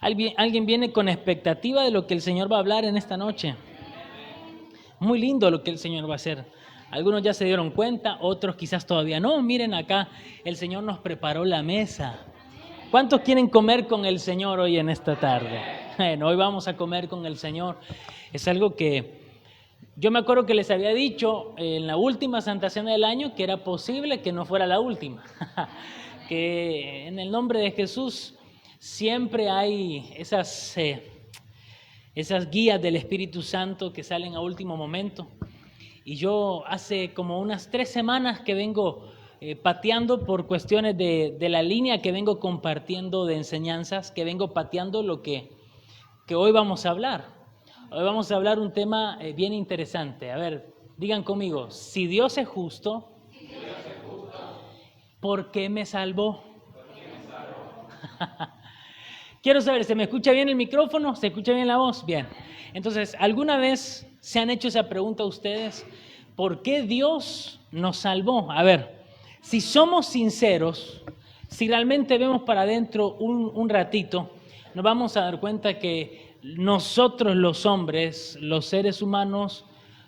¿Alguien viene con expectativa de lo que el Señor va a hablar en esta noche? Muy lindo lo que el Señor va a hacer. Algunos ya se dieron cuenta, otros quizás todavía no. Miren acá, el Señor nos preparó la mesa. ¿Cuántos quieren comer con el Señor hoy en esta tarde? Bueno, hoy vamos a comer con el Señor. Es algo que yo me acuerdo que les había dicho en la última Santa Cena del año que era posible que no fuera la última. Que en el nombre de Jesús siempre hay esas guías del Espíritu Santo que salen a último momento. Y yo hace como unas 3 semanas que vengo pateando por cuestiones de la línea que vengo compartiendo de enseñanzas, que vengo pateando lo que hoy vamos a hablar. Hoy vamos a hablar un tema bien interesante. A ver, digan conmigo, si Dios es justo, ¿por qué me salvó? Quiero saber, ¿se me escucha bien el micrófono? ¿Se escucha bien la voz? Bien. Entonces, ¿alguna vez se han hecho esa pregunta ustedes? ¿Por qué Dios nos salvó? A ver, si somos sinceros, si realmente vemos para adentro un ratito, nos vamos a dar cuenta que nosotros los hombres, los seres humanos,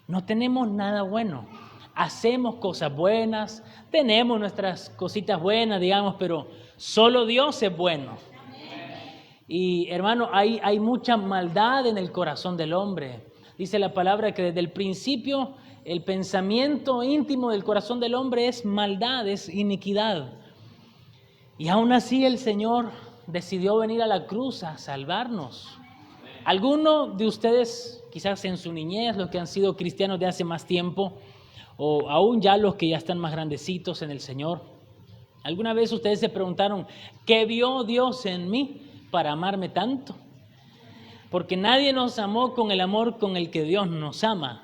no tenemos nada bueno. Hacemos cosas buenas, tenemos nuestras cositas buenas, digamos, pero solo Dios es bueno. Y hermano, hay mucha maldad en el corazón del hombre. Dice la palabra que desde el principio el pensamiento íntimo del corazón del hombre es maldad, es iniquidad. Y aún así el Señor decidió venir a la cruz a salvarnos. Algunos de ustedes, quizás en su niñez, los que han sido cristianos de hace más tiempo, o aún ya los que ya están más grandecitos en el Señor, ¿alguna vez ustedes se preguntaron, ¿qué vio Dios en mí para amarme tanto? Porque nadie nos amó con el amor con el que Dios nos ama.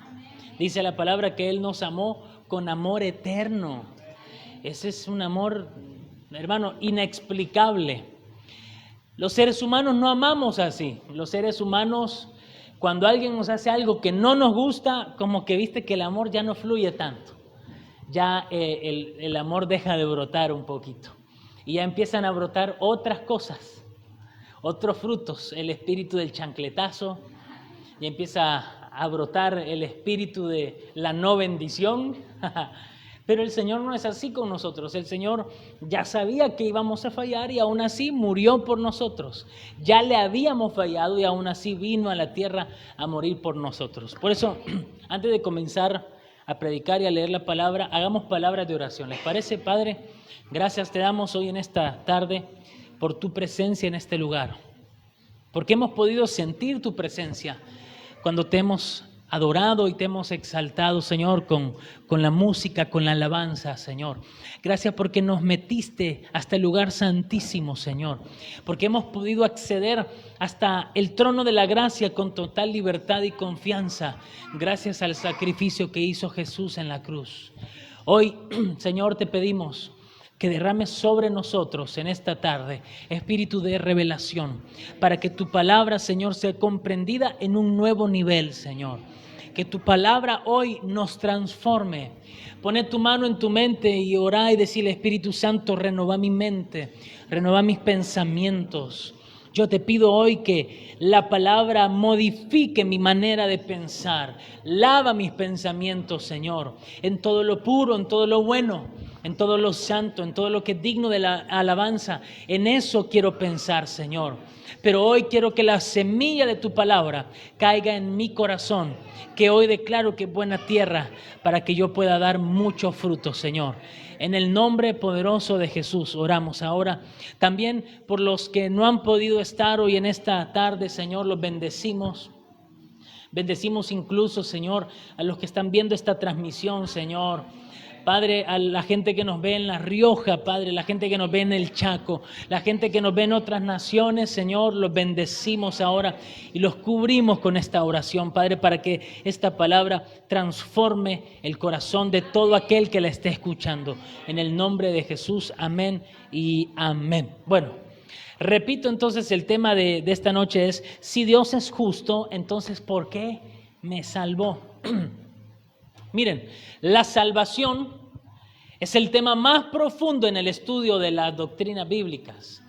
Dice la palabra que Él nos amó con amor eterno. Ese es un amor, hermano, inexplicable. Los seres humanos no amamos así. Los seres humanos, cuando alguien nos hace algo que no nos gusta, como que viste que el amor ya no fluye tanto. Ya el amor deja de brotar un poquito. Y ya empiezan a brotar otras cosas, otros frutos. El espíritu del chancletazo, ya empieza a brotar el espíritu de la no bendición. Pero el Señor no es así con nosotros. El Señor ya sabía que íbamos a fallar y aún así murió por nosotros. Ya le habíamos fallado y aún así vino a la tierra a morir por nosotros. Por eso, antes de comenzar a predicar y a leer la palabra, hagamos palabras de oración. ¿Les parece, Padre? Gracias te damos hoy en esta tarde por tu presencia en este lugar. Porque hemos podido sentir tu presencia cuando te hemos adorado y te hemos exaltado, Señor, con la música, con la alabanza, Señor. Gracias porque nos metiste hasta el lugar santísimo, Señor. Porque hemos podido acceder hasta el trono de la gracia con total libertad y confianza, gracias al sacrificio que hizo Jesús en la cruz. Hoy, Señor, te pedimos que derrames sobre nosotros en esta tarde espíritu de revelación, para que tu palabra, Señor, sea comprendida en un nuevo nivel, Señor. Que tu palabra hoy nos transforme. Pone tu mano en tu mente y orá y decirle, Espíritu Santo, renova mi mente, renova mis pensamientos. Yo te pido hoy que la palabra modifique mi manera de pensar. Lava mis pensamientos, Señor, en todo lo puro, en todo lo bueno, en todo lo santo, en todo lo que es digno de la alabanza. En eso quiero pensar, Señor. Pero hoy quiero que la semilla de tu palabra caiga en mi corazón, que hoy declaro que es buena tierra para que yo pueda dar mucho fruto, Señor. En el nombre poderoso de Jesús oramos ahora. También por los que no han podido estar hoy en esta tarde, Señor, los bendecimos. Bendecimos incluso, Señor, a los que están viendo esta transmisión, Señor. Padre, a la gente que nos ve en La Rioja, Padre, la gente que nos ve en el Chaco, la gente que nos ve en otras naciones, Señor, los bendecimos ahora y los cubrimos con esta oración, Padre, para que esta palabra transforme el corazón de todo aquel que la esté escuchando. En el nombre de Jesús, amén y amén. Bueno, repito entonces, el tema de esta noche es, si Dios es justo, entonces ¿por qué me salvó? Miren, la salvación es el tema más profundo en el estudio de las doctrinas bíblicas.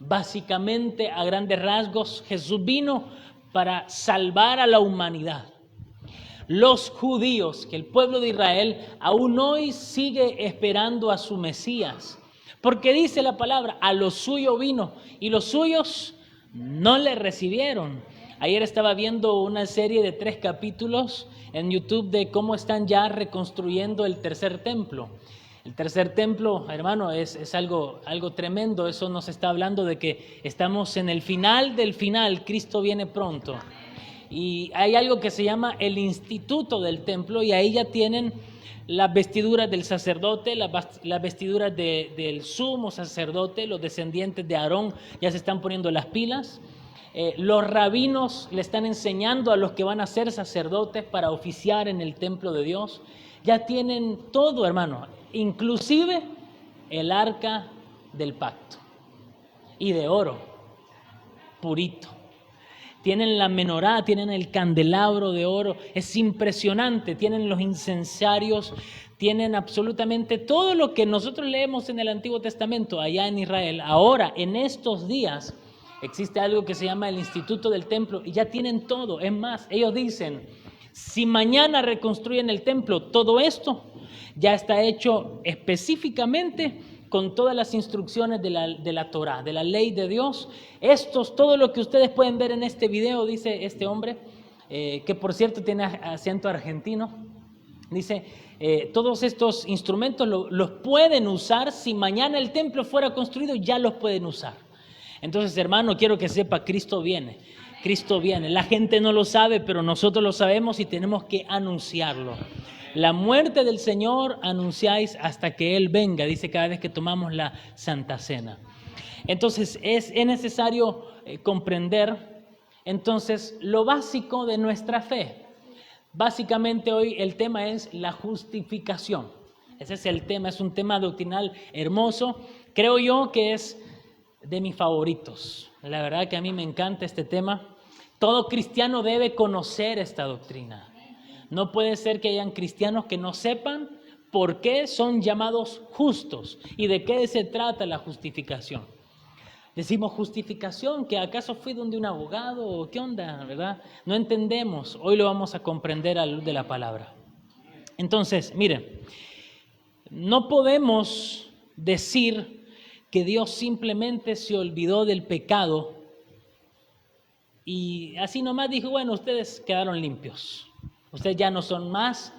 Básicamente, a grandes rasgos, Jesús vino para salvar a la humanidad. Los judíos, que el pueblo de Israel aún hoy sigue esperando a su Mesías, porque dice la palabra, a lo suyo vino y los suyos no le recibieron. Ayer estaba viendo una serie de 3 capítulos en YouTube de cómo están ya reconstruyendo el tercer templo. El tercer templo, hermano, es algo tremendo. Eso nos está hablando de que estamos en el final del final. Cristo viene pronto. Y hay algo que se llama el instituto del templo, y ahí ya tienen las vestiduras del sacerdote, las vestiduras del sumo sacerdote. Los descendientes de Aarón ya se están poniendo las pilas. Los rabinos le están enseñando a los que van a ser sacerdotes para oficiar en el templo de Dios. Ya tienen todo, hermano, inclusive el arca del pacto, y de oro, purito. Tienen la menorá, tienen el candelabro de oro, es impresionante. Tienen los incensarios, tienen absolutamente todo lo que nosotros leemos en el Antiguo Testamento allá en Israel. Ahora, en estos días, existe algo que se llama el Instituto del Templo y ya tienen todo. Es más, ellos dicen, si mañana reconstruyen el templo, todo esto ya está hecho específicamente con todas las instrucciones de la Torá, de la ley de Dios. Todo lo que ustedes pueden ver en este video, dice este hombre, que por cierto tiene acento argentino, dice, todos estos instrumentos los pueden usar. Si mañana el templo fuera construido, ya los pueden usar. Entonces, hermano, quiero que sepa, Cristo viene. Cristo viene. La gente no lo sabe, pero nosotros lo sabemos y tenemos que anunciarlo. La muerte del Señor anunciáis hasta que Él venga, dice cada vez que tomamos la Santa Cena. Entonces, es necesario comprender entonces lo básico de nuestra fe. Básicamente hoy el tema es la justificación. Ese es el tema, es un tema doctrinal hermoso. Creo yo que es de mis favoritos. La verdad que a mí me encanta este tema. Todo cristiano debe conocer esta doctrina. No puede ser que hayan cristianos que no sepan por qué son llamados justos y de qué se trata la justificación. Decimos justificación, que acaso fui donde un abogado o qué onda, ¿verdad? No entendemos. Hoy lo vamos a comprender a la luz de la palabra. Entonces, miren, no podemos decir que Dios simplemente se olvidó del pecado y así nomás dijo, bueno, ustedes quedaron limpios. Ustedes ya no son más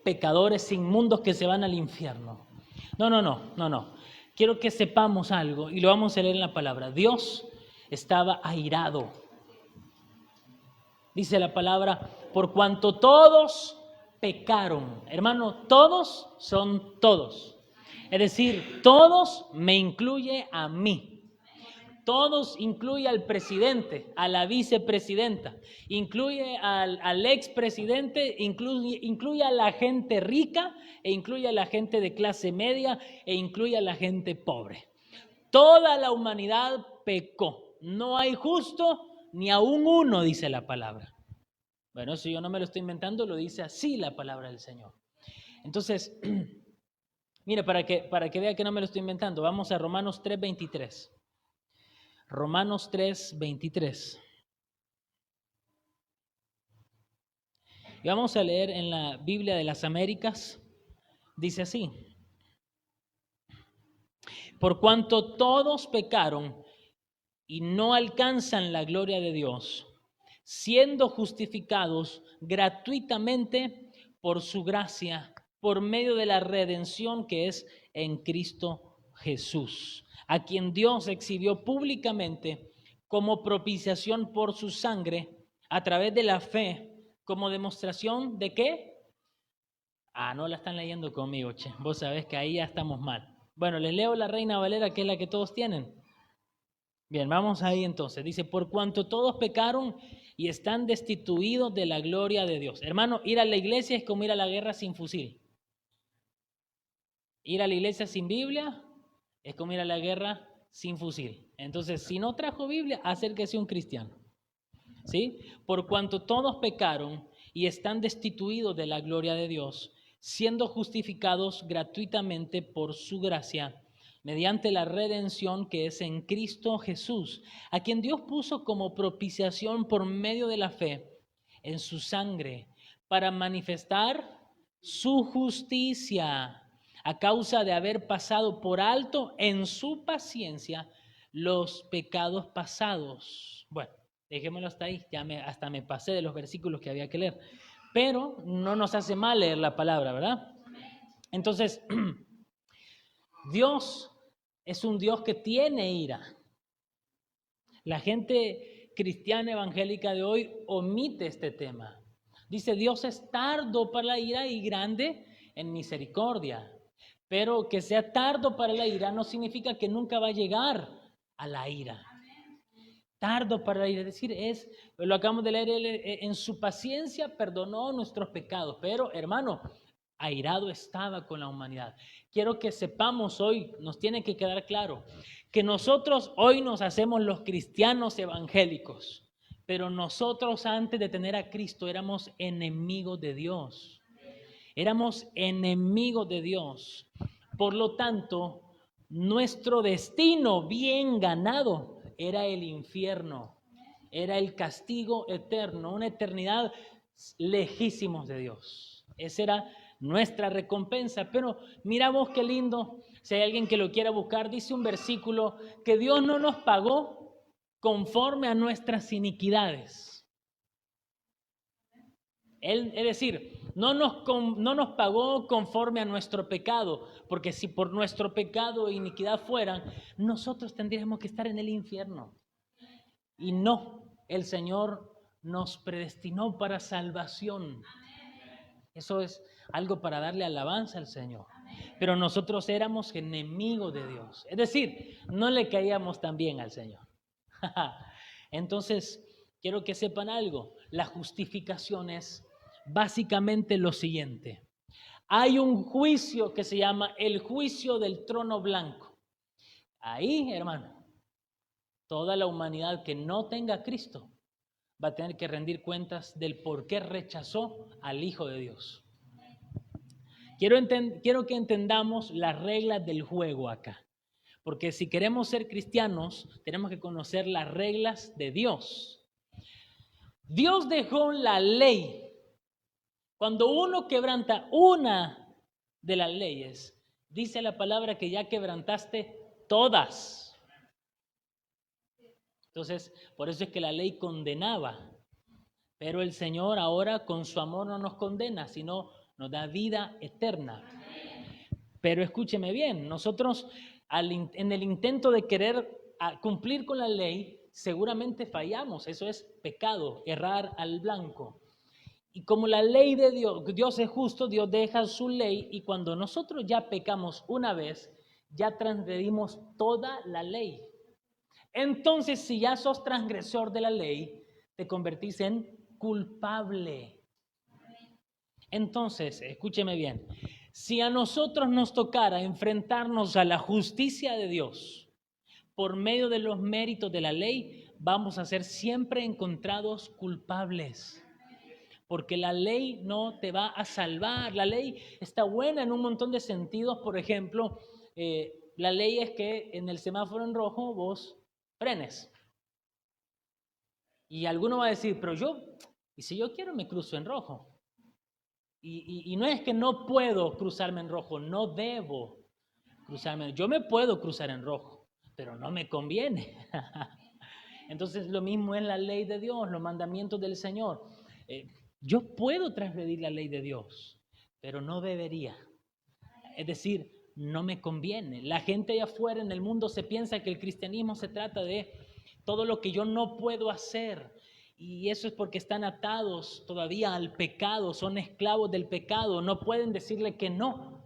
pecadores inmundos que se van al infierno. No. Quiero que sepamos algo y lo vamos a leer en la palabra. Dios estaba airado. Dice la palabra, por cuanto todos pecaron. Hermano, todos son todos. Es decir, todos me incluye a mí. Todos incluye al presidente, a la vicepresidenta, incluye al expresidente, incluye a la gente rica, e incluye a la gente de clase media, e incluye a la gente pobre. Toda la humanidad pecó. No hay justo ni aún uno, dice la palabra. Bueno, si yo no me lo estoy inventando, lo dice así la palabra del Señor. Entonces, mire, para que vea que no me lo estoy inventando, vamos a Romanos 3:23. Romanos 3:23. Y vamos a leer en la Biblia de las Américas, dice así: por cuanto todos pecaron y no alcanzan la gloria de Dios, siendo justificados gratuitamente por su gracia, por medio de la redención que es en Cristo Jesús, a quien Dios exhibió públicamente como propiciación por su sangre, a través de la fe, como demostración de ¿qué? No la están leyendo conmigo, che. Vos sabés que ahí ya estamos mal. Bueno, les leo la Reina Valera, que es la que todos tienen. Bien, vamos ahí entonces. Dice, por cuanto todos pecaron y están destituidos de la gloria de Dios. Hermano, ir a la iglesia es como ir a la guerra sin fusil. Ir a la iglesia sin Biblia es como ir a la guerra sin fusil. Entonces, si no trajo Biblia, acérquese a un cristiano. ¿Sí? Por cuanto todos pecaron y están destituidos de la gloria de Dios, siendo justificados gratuitamente por su gracia, mediante la redención que es en Cristo Jesús, a quien Dios puso como propiciación por medio de la fe en su sangre, para manifestar su justicia, a causa de haber pasado por alto en su paciencia los pecados pasados. Bueno, dejémoslo hasta ahí, hasta me pasé de los versículos que había que leer, pero no nos hace mal leer la palabra, ¿verdad? Entonces, Dios es un Dios que tiene ira. La gente cristiana evangélica de hoy omite este tema. Dice, Dios es tardo para la ira y grande en misericordia. Pero que sea tardo para la ira no significa que nunca va a llegar a la ira. Tardo para la ira, es decir, lo acabamos de leer, él en su paciencia perdonó nuestros pecados. Pero, hermano, airado estaba con la humanidad. Quiero que sepamos hoy, nos tiene que quedar claro, que nosotros hoy nos hacemos los cristianos evangélicos, pero nosotros antes de tener a Cristo éramos enemigos de Dios. Éramos enemigos de Dios. Por lo tanto, nuestro destino bien ganado era el infierno, era el castigo eterno, una eternidad lejísimos de Dios. Esa era nuestra recompensa. Pero mira vos qué lindo, si hay alguien que lo quiera buscar, dice un versículo que Dios no nos pagó conforme a nuestras iniquidades. Es decir, no nos pagó conforme a nuestro pecado, porque si por nuestro pecado e iniquidad fueran, nosotros tendríamos que estar en el infierno. Y no, el Señor nos predestinó para salvación. Eso es algo para darle alabanza al Señor. Pero nosotros éramos enemigos de Dios. Es decir, no le caíamos tan bien al Señor. Entonces, quiero que sepan algo. La justificación es básicamente lo siguiente. Hay un juicio que se llama el juicio del trono blanco. Ahí, hermano, toda la humanidad que no tenga a Cristo va a tener que rendir cuentas del por qué rechazó al Hijo de Dios. Quiero que entendamos las reglas del juego acá. Porque si queremos ser cristianos, tenemos que conocer las reglas de Dios. Dios dejó la ley. Cuando uno quebranta una de las leyes, dice la palabra que ya quebrantaste todas. Entonces, por eso es que la ley condenaba. Pero el Señor ahora con su amor no nos condena, sino nos da vida eterna. Pero escúcheme bien, nosotros en el intento de querer cumplir con la ley, seguramente fallamos. Eso es pecado, errar al blanco. Y como la ley de Dios es justo, Dios deja su ley, y cuando nosotros ya pecamos una vez, ya transgredimos toda la ley. Entonces, si ya sos transgresor de la ley, te convertís en culpable. Entonces, escúcheme bien, si a nosotros nos tocara enfrentarnos a la justicia de Dios por medio de los méritos de la ley, vamos a ser siempre encontrados culpables. Porque la ley no te va a salvar. La ley está buena en un montón de sentidos. Por ejemplo, la ley es que en el semáforo en rojo vos frenes. Y alguno va a decir, pero y si yo quiero me cruzo en rojo. Y no es que no puedo cruzarme en rojo, no debo cruzarme. Yo me puedo cruzar en rojo, pero no me conviene. Entonces lo mismo es la ley de Dios, los mandamientos del Señor. Yo puedo transgredir la ley de Dios, pero no debería. Es decir, no me conviene. La gente allá afuera en el mundo se piensa que el cristianismo se trata de todo lo que yo no puedo hacer. Y eso es porque están atados todavía al pecado, son esclavos del pecado. No pueden decirle que no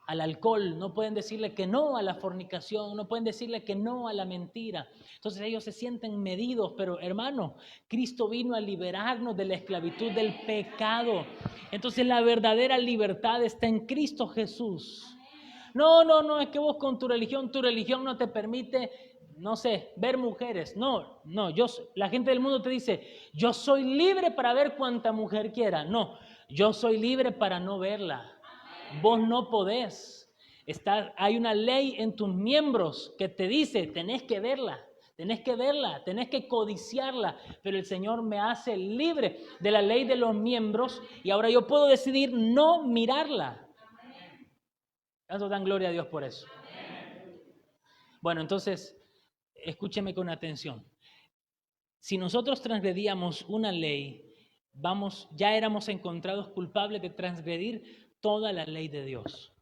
al alcohol, no pueden decirle que no a la fornicación, no pueden decirle que no a la mentira. Entonces ellos se sienten medidos, pero hermano, Cristo vino a liberarnos de la esclavitud del pecado. Entonces la verdadera libertad está en Cristo Jesús. No, es que vos con tu religión no te permite, no sé, ver mujeres. No, la gente del mundo te dice, yo soy libre para ver cuanta mujer quiera. No, yo soy libre para no verla. Vos no podés. hay una ley en tus miembros que te dice, tenés que verla, tenés que codiciarla, pero el Señor me hace libre de la ley de los miembros y ahora yo puedo decidir no mirarla. ¿Cuánto dan gloria a Dios por eso? Bueno, entonces, escúcheme con atención. Si nosotros transgredíamos una ley, ya éramos encontrados culpables de transgredir toda la ley de Dios.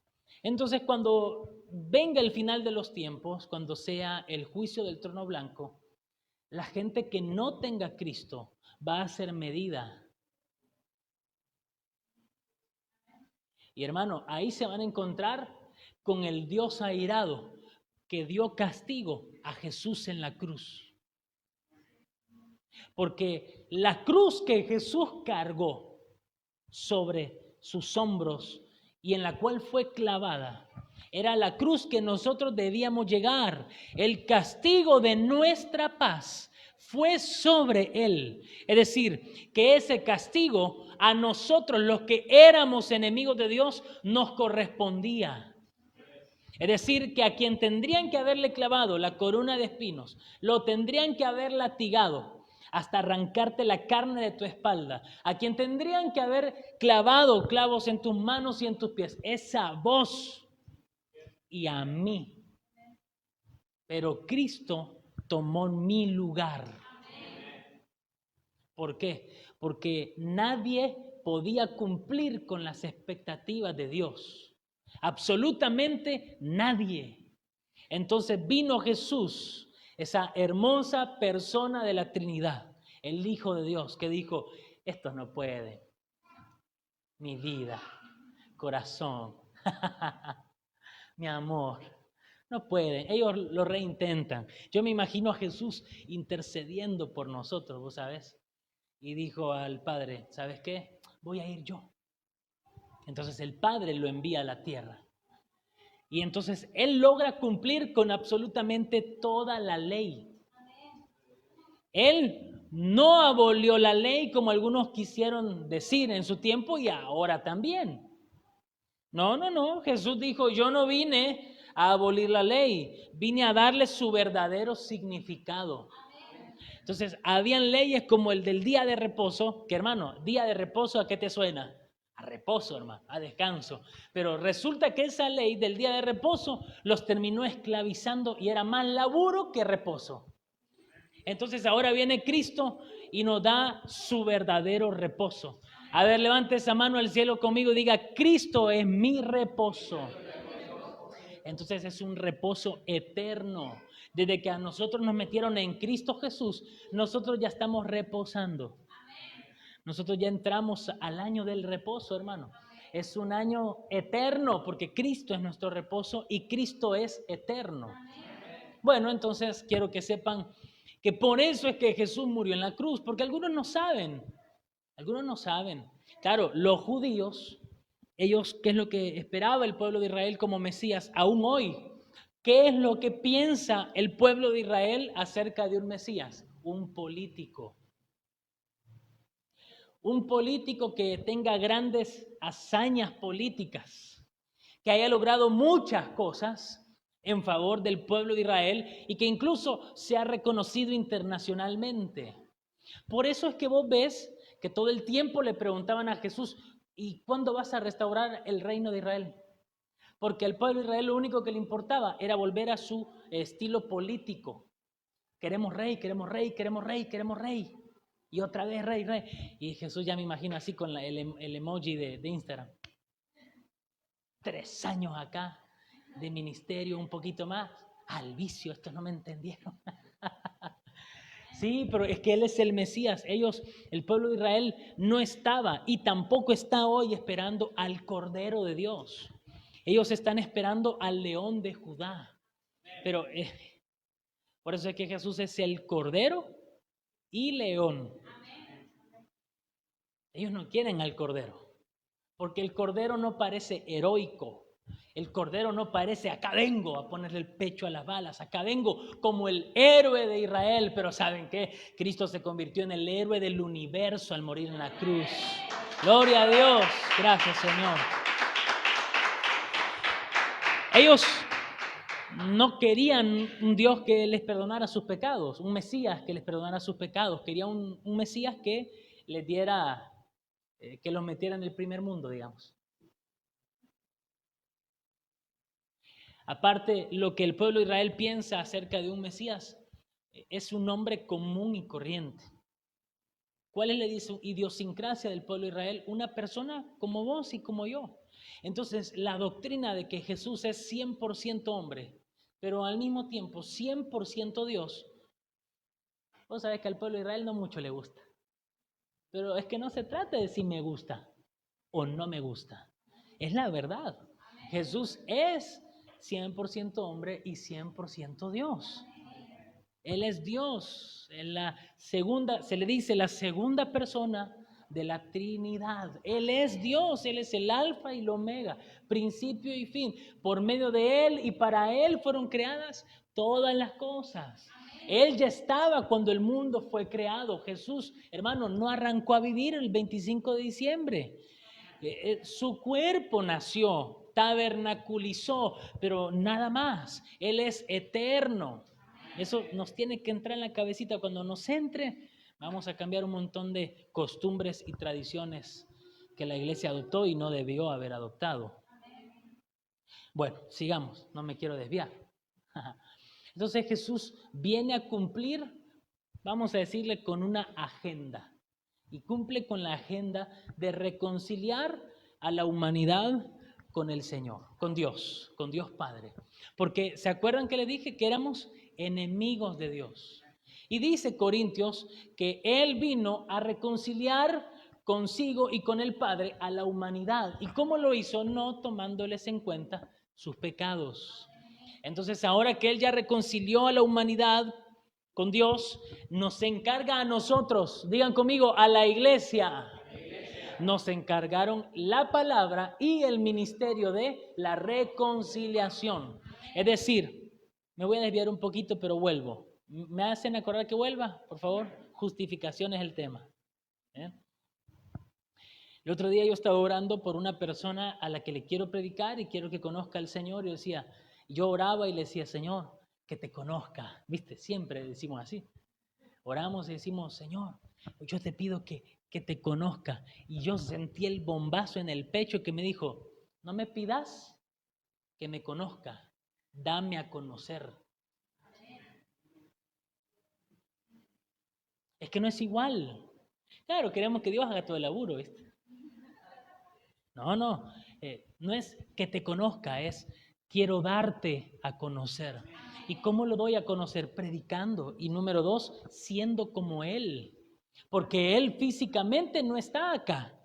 Entonces, cuando venga el final de los tiempos, cuando sea el juicio del trono blanco, la gente que no tenga a Cristo va a ser medida. Y hermano, ahí se van a encontrar con el Dios airado que dio castigo a Jesús en la cruz. Porque la cruz que Jesús cargó sobre sus hombros y en la cual fue clavada, era la cruz que nosotros debíamos llegar. El castigo de nuestra paz fue sobre él. Es decir, que ese castigo a nosotros, los que éramos enemigos de Dios, nos correspondía. Es decir, que a quien tendrían que haberle clavado la corona de espinos, lo tendrían que haber latigado hasta arrancarte la carne de tu espalda, a quien tendrían que haber clavado clavos en tus manos y en tus pies, es a vos y a mí. Pero Cristo tomó mi lugar. ¿Por qué? Porque nadie podía cumplir con las expectativas de Dios. Absolutamente nadie. Entonces vino Jesús, esa hermosa persona de la Trinidad, el Hijo de Dios, que dijo, estos no pueden. Mi vida, corazón, mi amor, no pueden. Ellos lo reintentan. Yo me imagino a Jesús intercediendo por nosotros, ¿vos sabés? Y dijo al Padre, ¿sabes qué? Voy a ir yo. Entonces el Padre lo envía a la tierra. Y entonces Él logra cumplir con absolutamente toda la ley. Él no abolió la ley como algunos quisieron decir en su tiempo y ahora también. No. Jesús dijo, yo no vine a abolir la ley, vine a darle su verdadero significado. Entonces, habían leyes como el del día de reposo, que hermano, día de reposo, ¿a qué te suena? A reposo, hermano, a descanso. Pero resulta que esa ley del día de reposo los terminó esclavizando y era más laburo que reposo. Entonces ahora viene Cristo y nos da su verdadero reposo. A ver, levante esa mano al cielo conmigo y diga, Cristo es mi reposo. Entonces es un reposo eterno. Desde que a nosotros nos metieron en Cristo Jesús, nosotros ya estamos reposando. Nosotros ya entramos al año del reposo, hermano. Es un año eterno porque Cristo es nuestro reposo y Cristo es eterno. Bueno, entonces quiero que sepan que por eso es que Jesús murió en la cruz, porque algunos no saben. Claro, los judíos, ellos, ¿qué es lo que esperaba el pueblo de Israel como Mesías aún hoy? ¿Qué es lo que piensa el pueblo de Israel acerca de un Mesías? Un político. Un político que tenga grandes hazañas políticas, que haya logrado muchas cosas en favor del pueblo de Israel y que incluso sea reconocido internacionalmente. Por eso es que vos ves que todo el tiempo le preguntaban a Jesús, ¿y cuándo vas a restaurar el reino de Israel? Porque al pueblo de Israel lo único que le importaba era volver a su estilo político. Queremos rey, queremos rey, queremos rey, queremos rey. Y otra vez rey, rey. Y Jesús ya me imagino así con el emoji de Instagram. 3 años acá de ministerio, un poquito más. Al vicio, estos no me entendieron. Sí, pero es que Él es el Mesías. El pueblo de Israel no estaba y tampoco está hoy esperando al Cordero de Dios. Ellos están esperando al León de Judá. Pero por eso es que Jesús es el Cordero y León. Ellos no quieren al Cordero, porque el Cordero no parece heroico. El Cordero no parece, acá vengo a ponerle el pecho a las balas, acá vengo como el héroe de Israel. Pero ¿saben qué? Cristo se convirtió en el héroe del universo al morir en la cruz. Gloria a Dios. Gracias, Señor. Ellos no querían un Dios que les perdonara sus pecados, un Mesías que les perdonara sus pecados. Querían un Mesías que les diera, que los metiera en el primer mundo, digamos. Aparte, lo que el pueblo de Israel piensa acerca de un Mesías es un hombre común y corriente. ¿Cuál es la idiosincrasia del pueblo de Israel? Una persona como vos y como yo. Entonces, la doctrina de que Jesús es 100% hombre, pero al mismo tiempo 100% Dios, vos sabés que al pueblo de Israel no mucho le gusta. Pero es que no se trata de si me gusta o no me gusta. Es la verdad. Jesús es 100% hombre y 100% Dios. Él es Dios. En la segunda, se le dice la segunda persona de la Trinidad. Él es Dios, Él es el alfa y el omega, principio y fin. Por medio de Él y para Él fueron creadas todas las cosas. Él ya estaba cuando el mundo fue creado. Jesús, hermano, no arrancó a vivir el 25 de diciembre. Su cuerpo nació, tabernaculizó, pero nada más. Él es eterno. Eso nos tiene que entrar en la cabecita. Cuando nos entre, vamos a cambiar un montón de costumbres y tradiciones que la iglesia adoptó y no debió haber adoptado. Bueno, sigamos, no me quiero desviar. Entonces Jesús viene a cumplir, vamos a decirle, con una agenda. Y cumple con la agenda de reconciliar a la humanidad con el Señor, con Dios Padre. Porque ¿se acuerdan que le dije que éramos enemigos de Dios? Y dice Corintios que Él vino a reconciliar consigo y con el Padre a la humanidad. ¿Y cómo lo hizo? No tomándoles en cuenta sus pecados. Entonces, ahora que Él ya reconcilió a la humanidad con Dios, nos encarga a nosotros, digan conmigo, a la iglesia. Nos encargaron la palabra y el ministerio de la reconciliación. Es decir, me voy a desviar un poquito, pero vuelvo. ¿Me hacen acordar que vuelva, por favor? Justificación es el tema. El otro día yo estaba orando por una persona a la que le quiero predicar y quiero que conozca al Señor. Yo oraba y le decía, Señor, que te conozca. ¿Viste? Siempre decimos así. Oramos y decimos, Señor, yo te pido que te conozca. Y yo sentí el bombazo en el pecho que me dijo, no me pidas que me conozca, dame a conocer. Es que no es igual. Claro, queremos que Dios haga todo el laburo, ¿viste? No, no es que te conozca, es quiero darte a conocer. ¿Y cómo lo doy a conocer? Predicando. Y número 2, siendo como Él. Porque Él físicamente no está acá.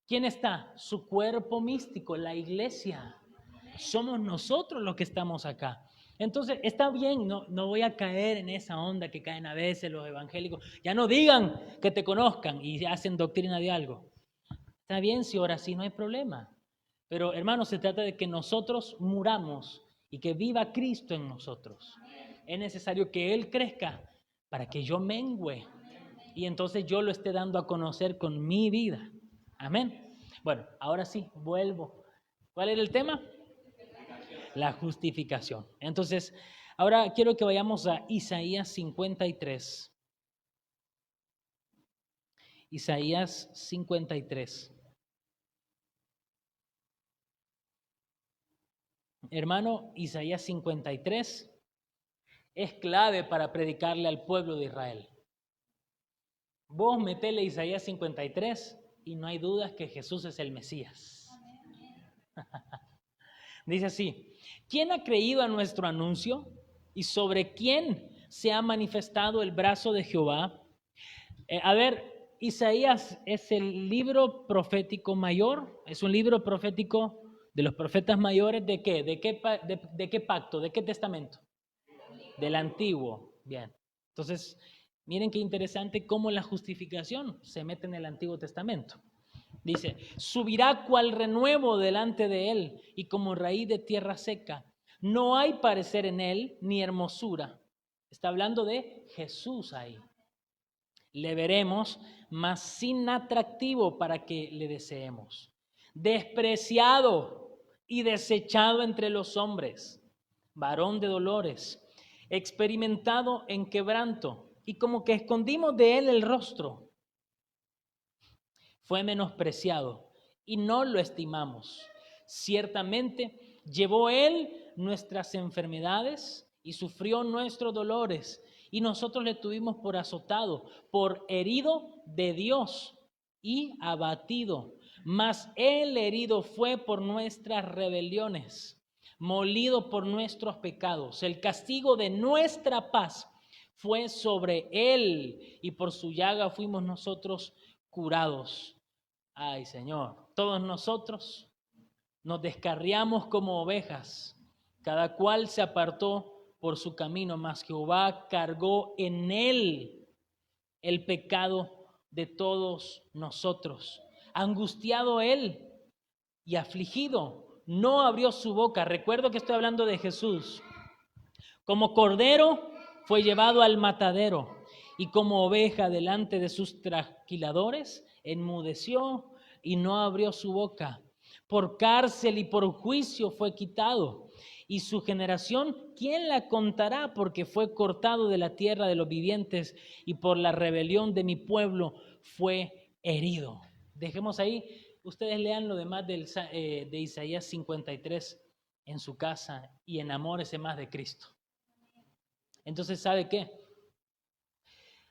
¿Quién está? Su cuerpo místico, la iglesia. Somos nosotros los que estamos acá. Entonces, está bien, no voy a caer en esa onda que caen a veces los evangélicos. Ya no digan que te conozcan y hacen doctrina de algo. Está bien si ahora sí, no hay problema. Pero hermanos, se trata de que nosotros muramos y que viva Cristo en nosotros. Es necesario que Él crezca para que yo mengüe y entonces yo lo esté dando a conocer con mi vida. Amén. Bueno, ahora sí, vuelvo. ¿Cuál era el tema? La justificación. Entonces, ahora quiero que vayamos a Isaías 53. Isaías 53. Hermano, Isaías 53 es clave para predicarle al pueblo de Israel. Vos metele Isaías 53 y no hay dudas que Jesús es el Mesías. Dice así, ¿quién ha creído a nuestro anuncio y sobre quién se ha manifestado el brazo de Jehová? Isaías es el libro profético mayor, es un libro profético de los profetas mayores. ¿De qué? ¿De qué pacto? ¿De qué testamento? Del antiguo. Bien. Entonces, miren qué interesante cómo la justificación se mete en el Antiguo Testamento. Dice, subirá cual renuevo delante de él y como raíz de tierra seca. No hay parecer en él ni hermosura. Está hablando de Jesús ahí. Le veremos, mas sin atractivo para que le deseemos. Despreciado y desechado entre los hombres, varón de dolores, experimentado en quebranto, y como que escondimos de él el rostro. Fue menospreciado y no lo estimamos. Ciertamente llevó él nuestras enfermedades y sufrió nuestros dolores, y nosotros le tuvimos por azotado, por herido de Dios y abatido. Mas el herido fue por nuestras rebeliones, molido por nuestros pecados. El castigo de nuestra paz fue sobre él, y por su llaga fuimos nosotros curados. Ay, Señor, todos nosotros nos descarriamos como ovejas, cada cual se apartó por su camino, mas Jehová cargó en él el pecado de todos nosotros. Angustiado él y afligido, no abrió su boca. Recuerdo que estoy hablando de Jesús. Como cordero fue llevado al matadero, y como oveja delante de sus trasquiladores, enmudeció y no abrió su boca. Por cárcel y por juicio fue quitado. Y su generación, ¿quién la contará? Porque fue cortado de la tierra de los vivientes, y por la rebelión de mi pueblo fue herido. Dejemos ahí, ustedes lean lo demás de Isaías 53 en su casa y enamórese más de Cristo. Entonces, ¿sabe qué?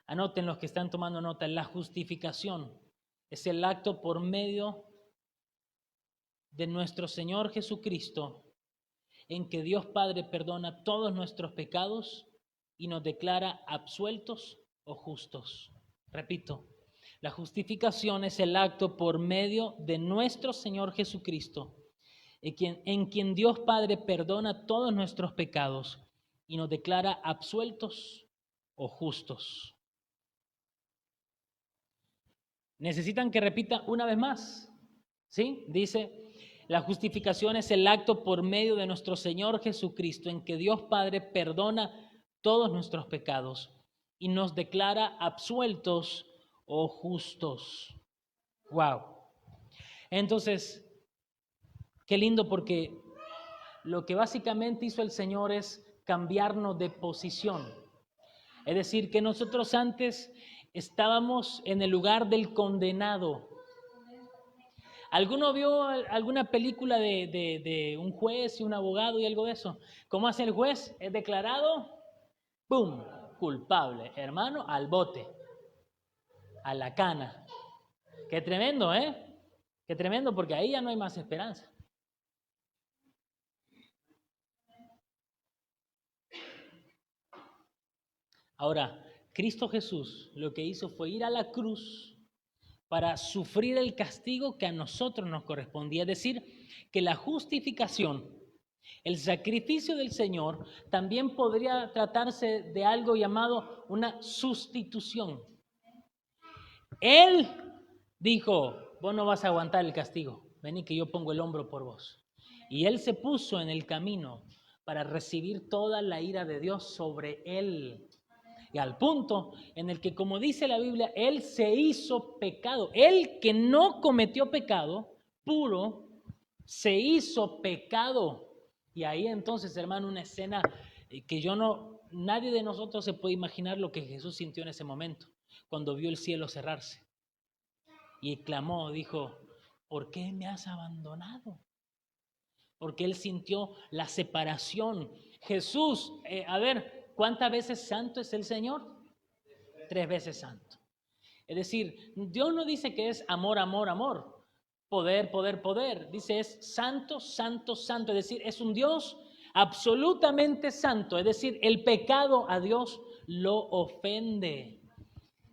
Anoten los que están tomando nota. La justificación es el acto por medio de nuestro Señor Jesucristo, en que Dios Padre perdona todos nuestros pecados y nos declara absueltos o justos. Repito, la justificación es el acto por medio de nuestro Señor Jesucristo, en quien Dios Padre perdona todos nuestros pecados y nos declara absueltos o justos. ¿Necesitan que repita una vez más? ¿Sí? Dice, la justificación es el acto por medio de nuestro Señor Jesucristo, en que Dios Padre perdona todos nuestros pecados y nos declara absueltos o justos. ¡Wow! Entonces, qué lindo, porque lo que básicamente hizo el Señor es cambiarnos de posición. Es decir, que nosotros antes estábamos en el lugar del condenado. ¿Alguno vio alguna película de un juez y un abogado y algo de eso? ¿Cómo hace el juez? Es declarado, ¡pum!, culpable. Hermano, al bote, a la cana. Qué tremendo, ¿eh? Qué tremendo, porque ahí ya no hay más esperanza. Ahora, Cristo Jesús lo que hizo fue ir a la cruz para sufrir el castigo que a nosotros nos correspondía. Es decir, que la justificación, el sacrificio del Señor, también podría tratarse de algo llamado una sustitución. Él dijo, vos no vas a aguantar el castigo, vení que yo pongo el hombro por vos. Y Él se puso en el camino para recibir toda la ira de Dios sobre Él. Y al punto en el que, como dice la Biblia, Él se hizo pecado. Él que no cometió pecado, puro, se hizo pecado. Y ahí entonces, hermano, una escena que nadie de nosotros se puede imaginar lo que Jesús sintió en ese momento, cuando vio el cielo cerrarse. Y clamó, dijo, ¿por qué me has abandonado? Porque Él sintió la separación. Jesús, ¿cuántas veces santo es el Señor? 3 veces santo. Es decir, Dios no dice que es amor, amor, amor, poder, poder, poder. Dice es santo, santo, santo. Es decir, es un Dios absolutamente santo. Es decir, el pecado a Dios lo ofende.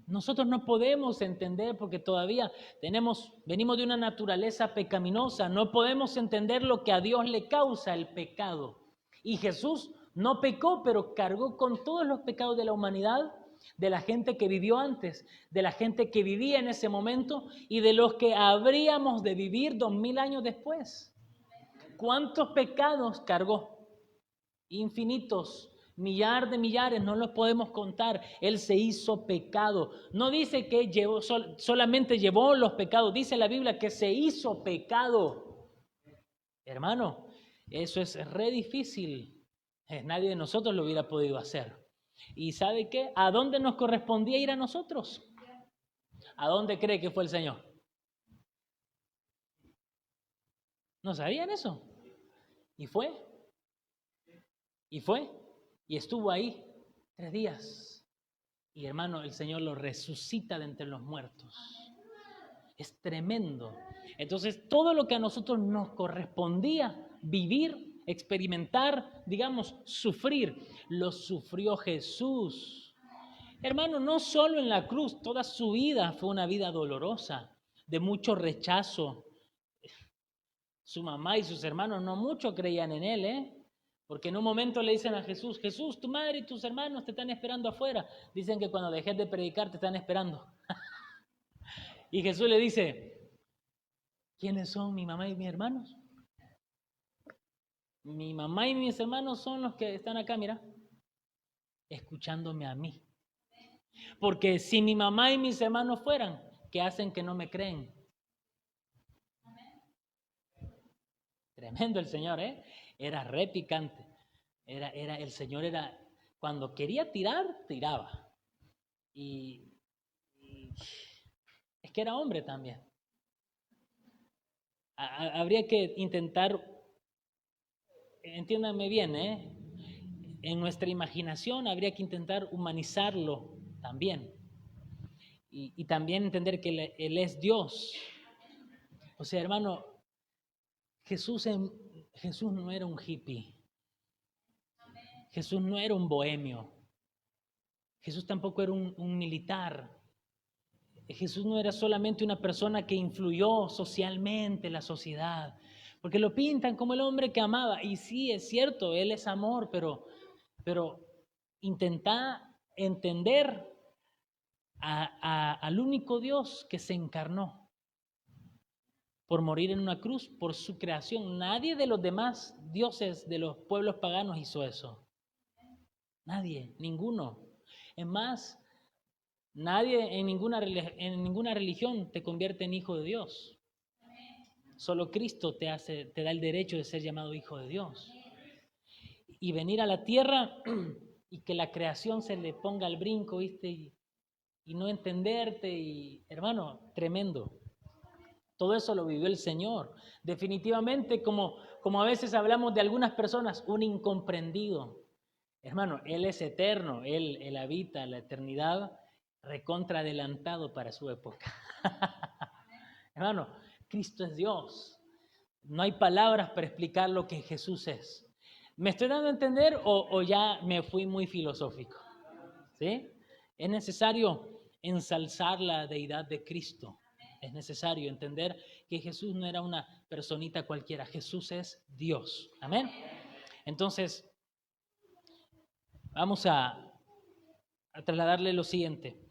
Nosotros no podemos entender, porque todavía venimos de una naturaleza pecaminosa. No podemos entender lo que a Dios le causa el pecado. Y Jesús no pecó, pero cargó con todos los pecados de la humanidad, de la gente que vivió antes, de la gente que vivía en ese momento y de los que habríamos de vivir 2000 años después. ¿Cuántos pecados cargó? Infinitos. Millar de millares, no los podemos contar. Él se hizo pecado. No dice que solamente llevó los pecados, dice la Biblia que se hizo pecado. Hermano, eso es re difícil. Nadie de nosotros lo hubiera podido hacer. ¿Y sabe qué? ¿A dónde nos correspondía ir a nosotros? ¿A dónde cree que fue el Señor? ¿No sabían eso? Y fue, y fue, y estuvo ahí 3 días. Y hermano, el Señor lo resucita de entre los muertos. Es tremendo. Entonces, todo lo que a nosotros nos correspondía vivir, experimentar, digamos, sufrir, lo sufrió Jesús. Hermano, no solo en la cruz, toda su vida fue una vida dolorosa, de mucho rechazo. Su mamá y sus hermanos no mucho creían en él, porque en un momento le dicen a Jesús, Jesús, tu madre y tus hermanos te están esperando afuera. Dicen que cuando dejes de predicar te están esperando. Y Jesús le dice, ¿quiénes son mi mamá y mis hermanos? Mi mamá y mis hermanos son los que están acá, mira, escuchándome a mí. Porque si mi mamá y mis hermanos fueran, ¿qué hacen que no me creen? Tremendo el Señor, Era re picante. El Señor era, cuando quería tirar, tiraba. Y es que era hombre también. Habría que intentar, entiéndanme bien, en nuestra imaginación habría que intentar humanizarlo también. Y también entender que Él es Dios. O sea, hermano, Jesús no era un hippie. Jesús no era un bohemio. Jesús tampoco era un militar. Jesús no era solamente una persona que influyó socialmente en la sociedad, porque lo pintan como el hombre que amaba. Y sí, es cierto, Él es amor, pero intenta entender al único Dios que se encarnó por morir en una cruz, por su creación. Nadie de los demás dioses de los pueblos paganos hizo eso. Nadie, ninguno. Es más, nadie en ninguna religión te convierte en hijo de Dios. Solo Cristo te da el derecho de ser llamado hijo de Dios. Y venir a la tierra y que la creación se le ponga al brinco, ¿viste? Y no entenderte, y hermano, tremendo. Todo eso lo vivió el Señor. Definitivamente, como a veces hablamos de algunas personas, un incomprendido. Hermano, Él es eterno, Él habita la eternidad, recontra adelantado para su época. Hermano, Cristo es Dios. No hay palabras para explicar lo que Jesús es. ¿Me estoy dando a entender o ya me fui muy filosófico? ¿Sí? Es necesario ensalzar la deidad de Cristo. Es necesario entender que Jesús no era una personita cualquiera. Jesús es Dios. Amén. Entonces, vamos a trasladarle lo siguiente.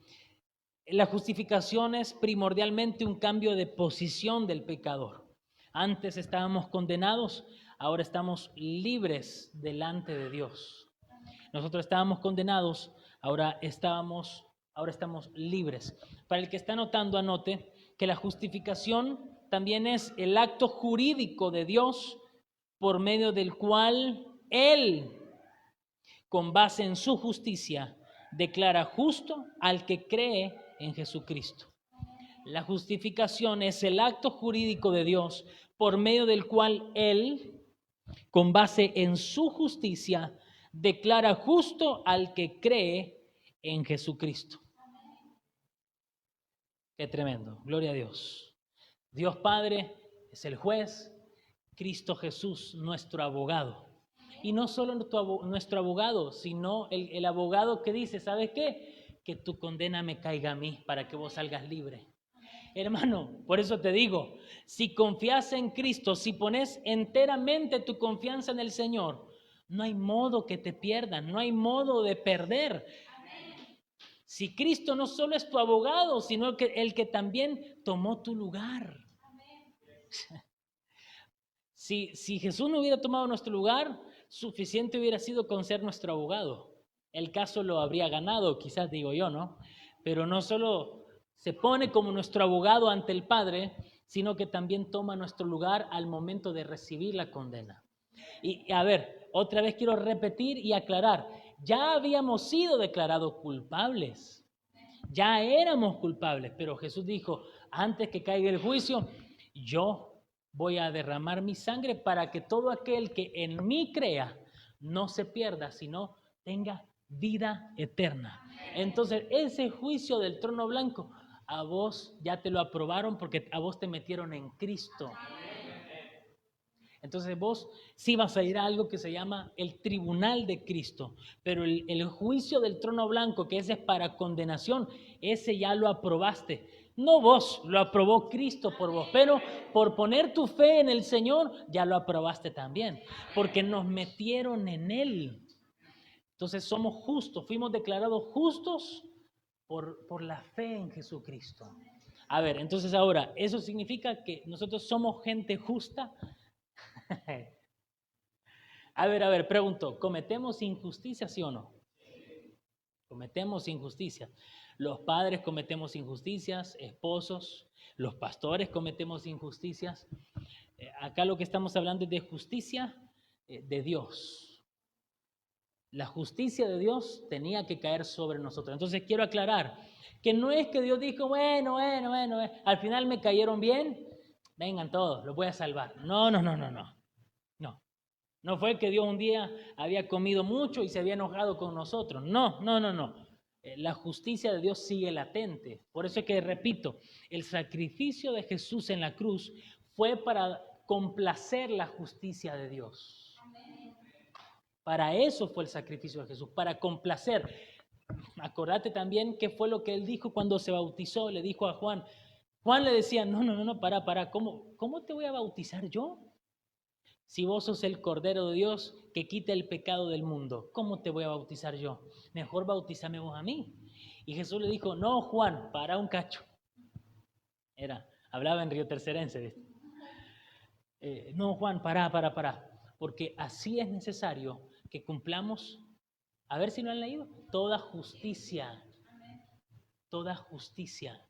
La justificación es primordialmente un cambio de posición del pecador. Antes estábamos condenados, ahora estamos libres delante de Dios. Nosotros estábamos condenados, ahora estamos libres. Para el que está anotando, anote que la justificación también es el acto jurídico de Dios por medio del cual Él, con base en su justicia, declara justo al que cree en Jesucristo. La justificación es el acto jurídico de Dios por medio del cual Él, con base en su justicia, declara justo al que cree en Jesucristo. Qué tremendo, gloria a Dios. Dios Padre es el juez, Cristo Jesús nuestro abogado. Y no solo nuestro abogado, sino el abogado que dice, ¿sabes qué? Que tu condena me caiga a mí para que vos salgas libre. Hermano, por eso te digo, si confías en Cristo, si pones enteramente tu confianza en el Señor, no hay modo que te pierdan, no hay modo de perder. Si Cristo no solo es tu abogado, sino que el que también tomó tu lugar. Si Jesús no hubiera tomado nuestro lugar, suficiente hubiera sido con ser nuestro abogado. El caso lo habría ganado, quizás digo yo, ¿no? Pero no solo se pone como nuestro abogado ante el Padre, sino que también toma nuestro lugar al momento de recibir la condena. Y a ver, otra vez quiero repetir y aclarar, ya habíamos sido declarados culpables, ya éramos culpables, pero Jesús dijo, antes que caiga el juicio, yo voy a derramar mi sangre para que todo aquel que en mí crea no se pierda, sino tenga vida eterna. Entonces, ese juicio del trono blanco, a vos ya te lo aprobaron porque a vos te metieron en Cristo. Entonces vos sí vas a ir a algo que se llama el tribunal de Cristo, pero el juicio del trono blanco, que ese es para condenación, ese ya lo aprobaste. No vos, lo aprobó Cristo por vos, pero por poner tu fe en el Señor, ya lo aprobaste también, porque nos metieron en Él. Entonces somos justos, fuimos declarados justos por la fe en Jesucristo. A ver, entonces ahora, ¿eso significa que nosotros somos gente justa? A ver, pregunto, ¿cometemos injusticia, sí o no? Cometemos injusticia. Los padres cometemos injusticias, esposos, los pastores cometemos injusticias. Acá lo que estamos hablando es de justicia de Dios. La justicia de Dios tenía que caer sobre nosotros. Entonces quiero aclarar que no es que Dios dijo, bueno, al final me cayeron bien, vengan todos, los voy a salvar. No. No fue que Dios un día había comido mucho y se había enojado con nosotros. No. La justicia de Dios sigue latente. Por eso es que, repito, el sacrificio de Jesús en la cruz fue para complacer la justicia de Dios. Para eso fue el sacrificio de Jesús, para complacer. Acordate también qué fue lo que él dijo cuando se bautizó. Le dijo a Juan. Juan le decía, no, para. ¿Cómo te voy a bautizar yo? Si vos sos el Cordero de Dios que quita el pecado del mundo, ¿cómo te voy a bautizar yo? Mejor bautízame vos a mí. Y Jesús le dijo, no, Juan, para un cacho. Hablaba en río tercerense. No, Juan, para. Porque así es necesario que cumplamos, a ver si lo han leído, toda justicia. Toda justicia.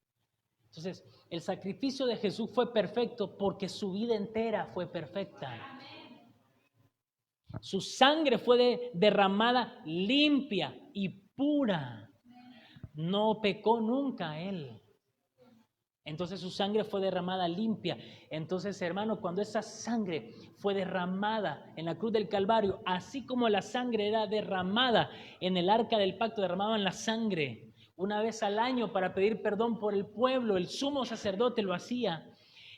Entonces, el sacrificio de Jesús fue perfecto porque su vida entera fue perfecta. Su sangre fue derramada limpia y pura. No pecó nunca él. Entonces su sangre fue derramada limpia. Entonces, hermano, cuando esa sangre fue derramada en la cruz del Calvario, así como la sangre era derramada en el arca del pacto, derramaban la sangre una vez al año para pedir perdón por el pueblo, el sumo sacerdote lo hacía.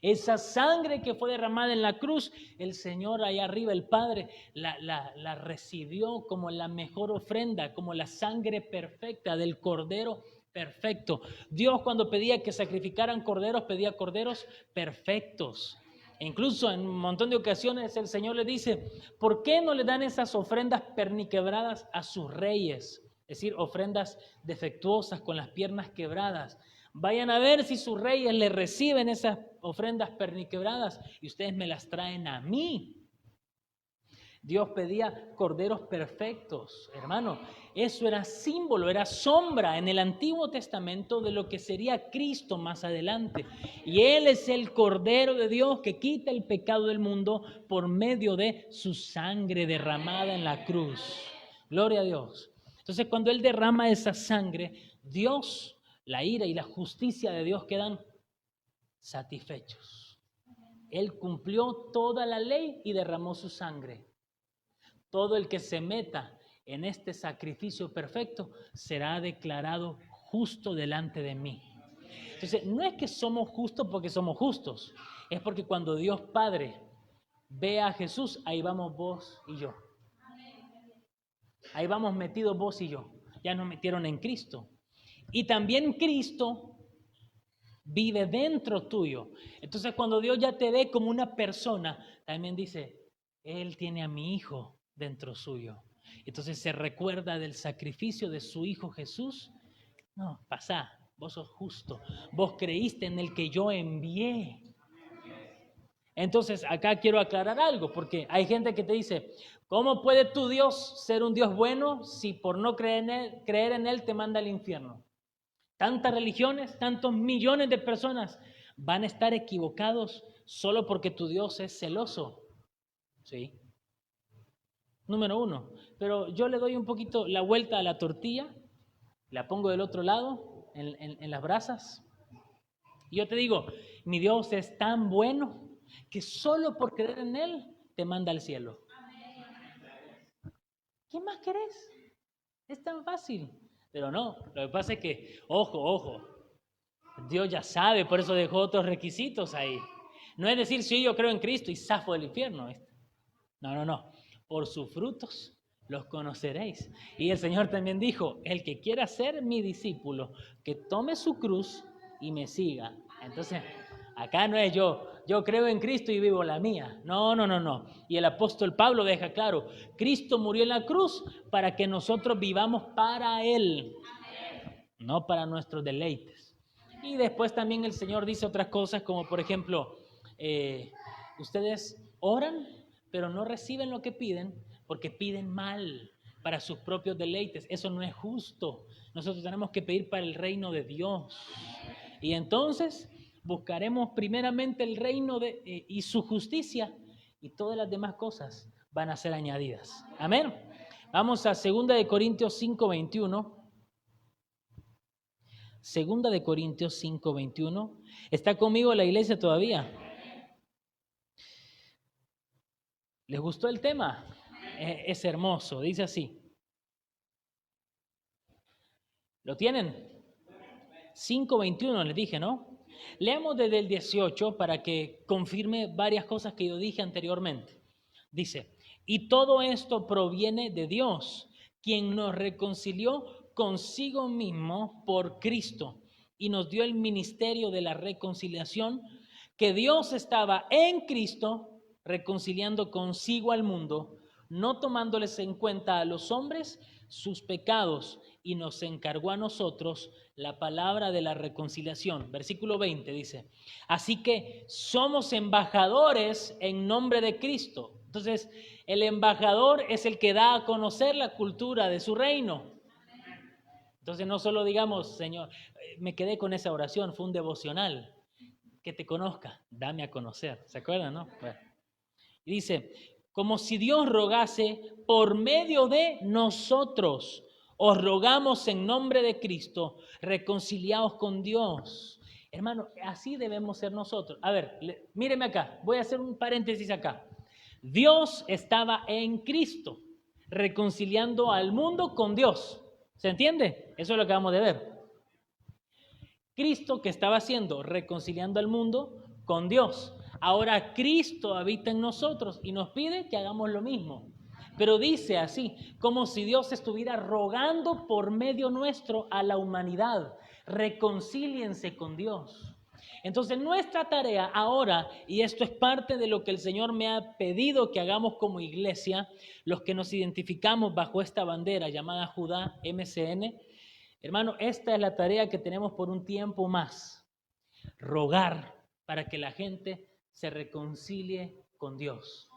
Esa sangre que fue derramada en la cruz, el Señor allá arriba, el Padre, la recibió como la mejor ofrenda, como la sangre perfecta del Cordero perfecto. Dios cuando pedía que sacrificaran corderos, pedía corderos perfectos. E incluso en un montón de ocasiones el Señor le dice, ¿por qué no le dan esas ofrendas perniquebradas a sus reyes? Es decir, ofrendas defectuosas con las piernas quebradas. Vayan a ver si sus reyes le reciben esas ofrendas perniquebradas y ustedes me las traen a mí. Dios pedía corderos perfectos, hermano. Eso era símbolo, era sombra en el Antiguo Testamento de lo que sería Cristo más adelante. Y Él es el Cordero de Dios que quita el pecado del mundo por medio de su sangre derramada en la cruz. Gloria a Dios. Entonces, cuando Él derrama esa sangre, Dios, la ira y la justicia de Dios quedan satisfechos. Él cumplió toda la ley y derramó su sangre. Todo el que se meta en este sacrificio perfecto será declarado justo delante de mí. Entonces, no es que somos justos porque somos justos, es porque cuando Dios Padre ve a Jesús, ahí vamos vos y yo. Ahí vamos metidos vos y yo. Ya nos metieron en Cristo. Y también Cristo vive dentro tuyo. Entonces, cuando Dios ya te ve como una persona, también dice, Él tiene a mi hijo dentro suyo. Entonces se recuerda del sacrificio de su hijo Jesús. No, pasá, vos sos justo. Vos creíste en el que yo envié. Entonces acá quiero aclarar algo, porque hay gente que te dice, ¿cómo puede tu Dios ser un Dios bueno si por no creer en Él te manda al infierno? Tantas religiones, tantos millones de personas van a estar equivocados solo porque tu Dios es celoso. ¿Sí? Número uno. Pero yo le doy un poquito la vuelta a la tortilla, la pongo del otro lado, en las brasas. Y yo te digo, mi Dios es tan bueno que solo por creer en Él te manda al cielo. ¿Qué más querés? Es tan fácil. Pero no, lo que pasa es que, ojo, Dios ya sabe, por eso dejó otros requisitos ahí. No es decir, sí, yo creo en Cristo y zafo del infierno. No. Por sus frutos los conoceréis. Y el Señor también dijo, el que quiera ser mi discípulo, que tome su cruz y me siga. Entonces, acá no es yo creo en Cristo y vivo la mía. No. Y el apóstol Pablo deja claro, Cristo murió en la cruz para que nosotros vivamos para Él, no para nuestros deleites. Y después también el Señor dice otras cosas como por ejemplo, ustedes oran pero no reciben lo que piden porque piden mal para sus propios deleites. Eso no es justo. Nosotros tenemos que pedir para el reino de Dios. Y entonces buscaremos primeramente el reino y su justicia y todas las demás cosas van a ser añadidas. Amén. Vamos a 2 Corintios 5:21. 2 Corintios 5:21. ¿Está conmigo la iglesia todavía? ¿Les gustó el tema? Es hermoso, dice así. ¿Lo tienen? 5:21 les dije, ¿no? Leamos desde el 18 para que confirme varias cosas que yo dije anteriormente. Dice, y todo esto proviene de Dios, quien nos reconcilió consigo mismo por Cristo y nos dio el ministerio de la reconciliación, que Dios estaba en Cristo reconciliando consigo al mundo, no tomándoles en cuenta a los hombres sus pecados, y nos encargó a nosotros la palabra de la reconciliación. Versículo 20 dice, así que somos embajadores en nombre de Cristo. Entonces, el embajador es el que da a conocer la cultura de su reino. Entonces, no solo digamos, Señor, me quedé con esa oración, fue un devocional, que te conozca, dame a conocer. ¿Se acuerdan, no? Bueno. Y dice, como si Dios rogase por medio de nosotros, os rogamos en nombre de Cristo, reconciliaos con Dios. Hermano, así debemos ser nosotros. A ver, míreme acá, voy a hacer un paréntesis acá. Dios estaba en Cristo, reconciliando al mundo con Dios. ¿Se entiende? Eso es lo que acabamos de ver. Cristo, ¿qué estaba haciendo? Reconciliando al mundo con Dios. Ahora Cristo habita en nosotros y nos pide que hagamos lo mismo. Pero dice así, como si Dios estuviera rogando por medio nuestro a la humanidad. Reconcíliense con Dios. Entonces nuestra tarea ahora, y esto es parte de lo que el Señor me ha pedido que hagamos como iglesia, los que nos identificamos bajo esta bandera llamada Judá MCN, hermano, esta es la tarea que tenemos por un tiempo más. Rogar para que la gente se reconcilie con Dios.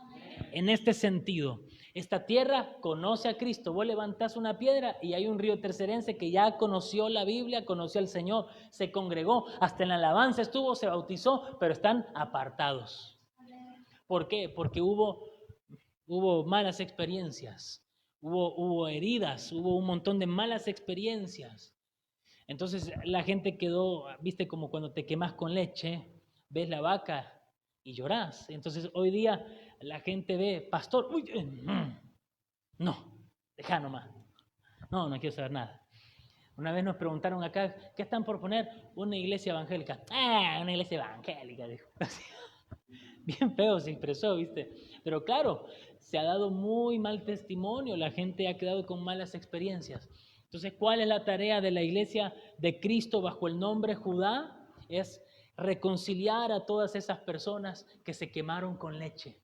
En este sentido, esta tierra conoce a Cristo. Vos levantás una piedra y hay un río tercerense que ya conoció la Biblia, conoció al Señor, se congregó, hasta en la alabanza estuvo, se bautizó, pero están apartados. ¿Por qué? Porque hubo malas experiencias, hubo heridas, hubo un montón de malas experiencias. Entonces la gente quedó, viste, como cuando te quemas con leche, ves la vaca y llorás. Entonces hoy día la gente ve, pastor, uy, no, deja nomás. No quiero saber nada. Una vez nos preguntaron acá, ¿qué están por poner? Una iglesia evangélica. Una iglesia evangélica, dijo. Bien feo se expresó, viste. Pero claro, se ha dado muy mal testimonio, la gente ha quedado con malas experiencias. Entonces, ¿cuál es la tarea de la iglesia de Cristo bajo el nombre Judá? Es reconciliar a todas esas personas que se quemaron con leche.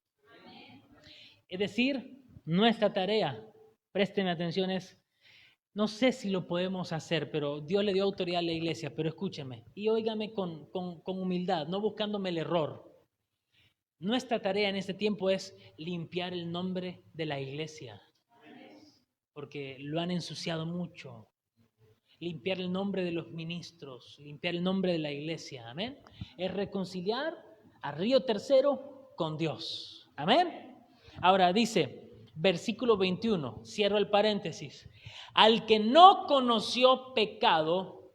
Es decir, nuestra tarea, présteme atención, es, no sé si lo podemos hacer, pero Dios le dio autoridad a la iglesia, pero escúcheme y óigame con humildad, no buscándome el error. Nuestra tarea en este tiempo es limpiar el nombre de la iglesia, porque lo han ensuciado mucho. limpiar el nombre de los ministros, limpiar el nombre de la iglesia, amén. Es reconciliar a Río Tercero con Dios, amén. Ahora dice, versículo 21, cierro el paréntesis, al que no conoció pecado,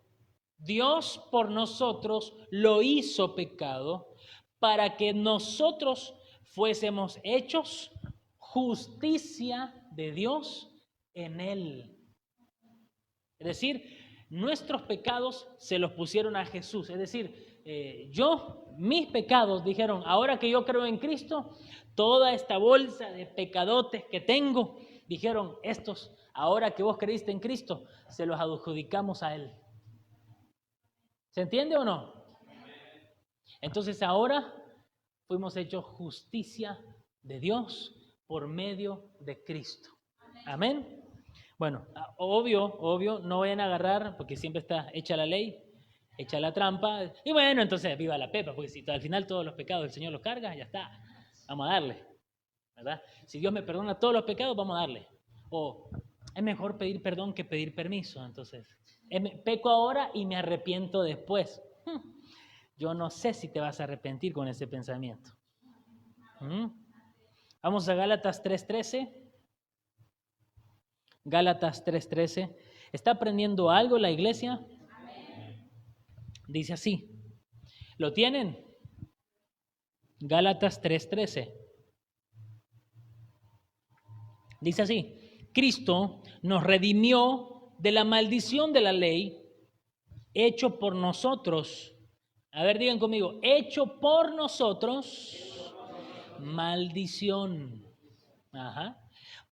Dios por nosotros lo hizo pecado para que nosotros fuésemos hechos justicia de Dios en él. Es decir, nuestros pecados se los pusieron a Jesús. Es decir, mis pecados, dijeron, ahora que yo creo en Cristo, toda esta bolsa de pecadotes que tengo, dijeron, estos, ahora que vos creíste en Cristo, se los adjudicamos a Él. ¿Se entiende o no? Entonces ahora fuimos hechos justicia de Dios por medio de Cristo. Amén. Bueno, obvio, no vayan a agarrar, porque siempre está hecha la ley, hecha la trampa, y bueno, entonces viva la pepa, porque si al final todos los pecados el Señor los carga, ya está, vamos a darle, ¿verdad? Si Dios me perdona todos los pecados, vamos a darle. O es mejor pedir perdón que pedir permiso, entonces, peco ahora y me arrepiento después. Yo no sé si te vas a arrepentir con ese pensamiento. Vamos a Gálatas 3:13. Gálatas 3:13. ¿Está aprendiendo algo la iglesia? Dice así. ¿Lo tienen? Gálatas 3:13. Dice así. Cristo nos redimió de la maldición de la ley, hecho por nosotros. A ver, digan conmigo. Hecho por nosotros maldición. Ajá.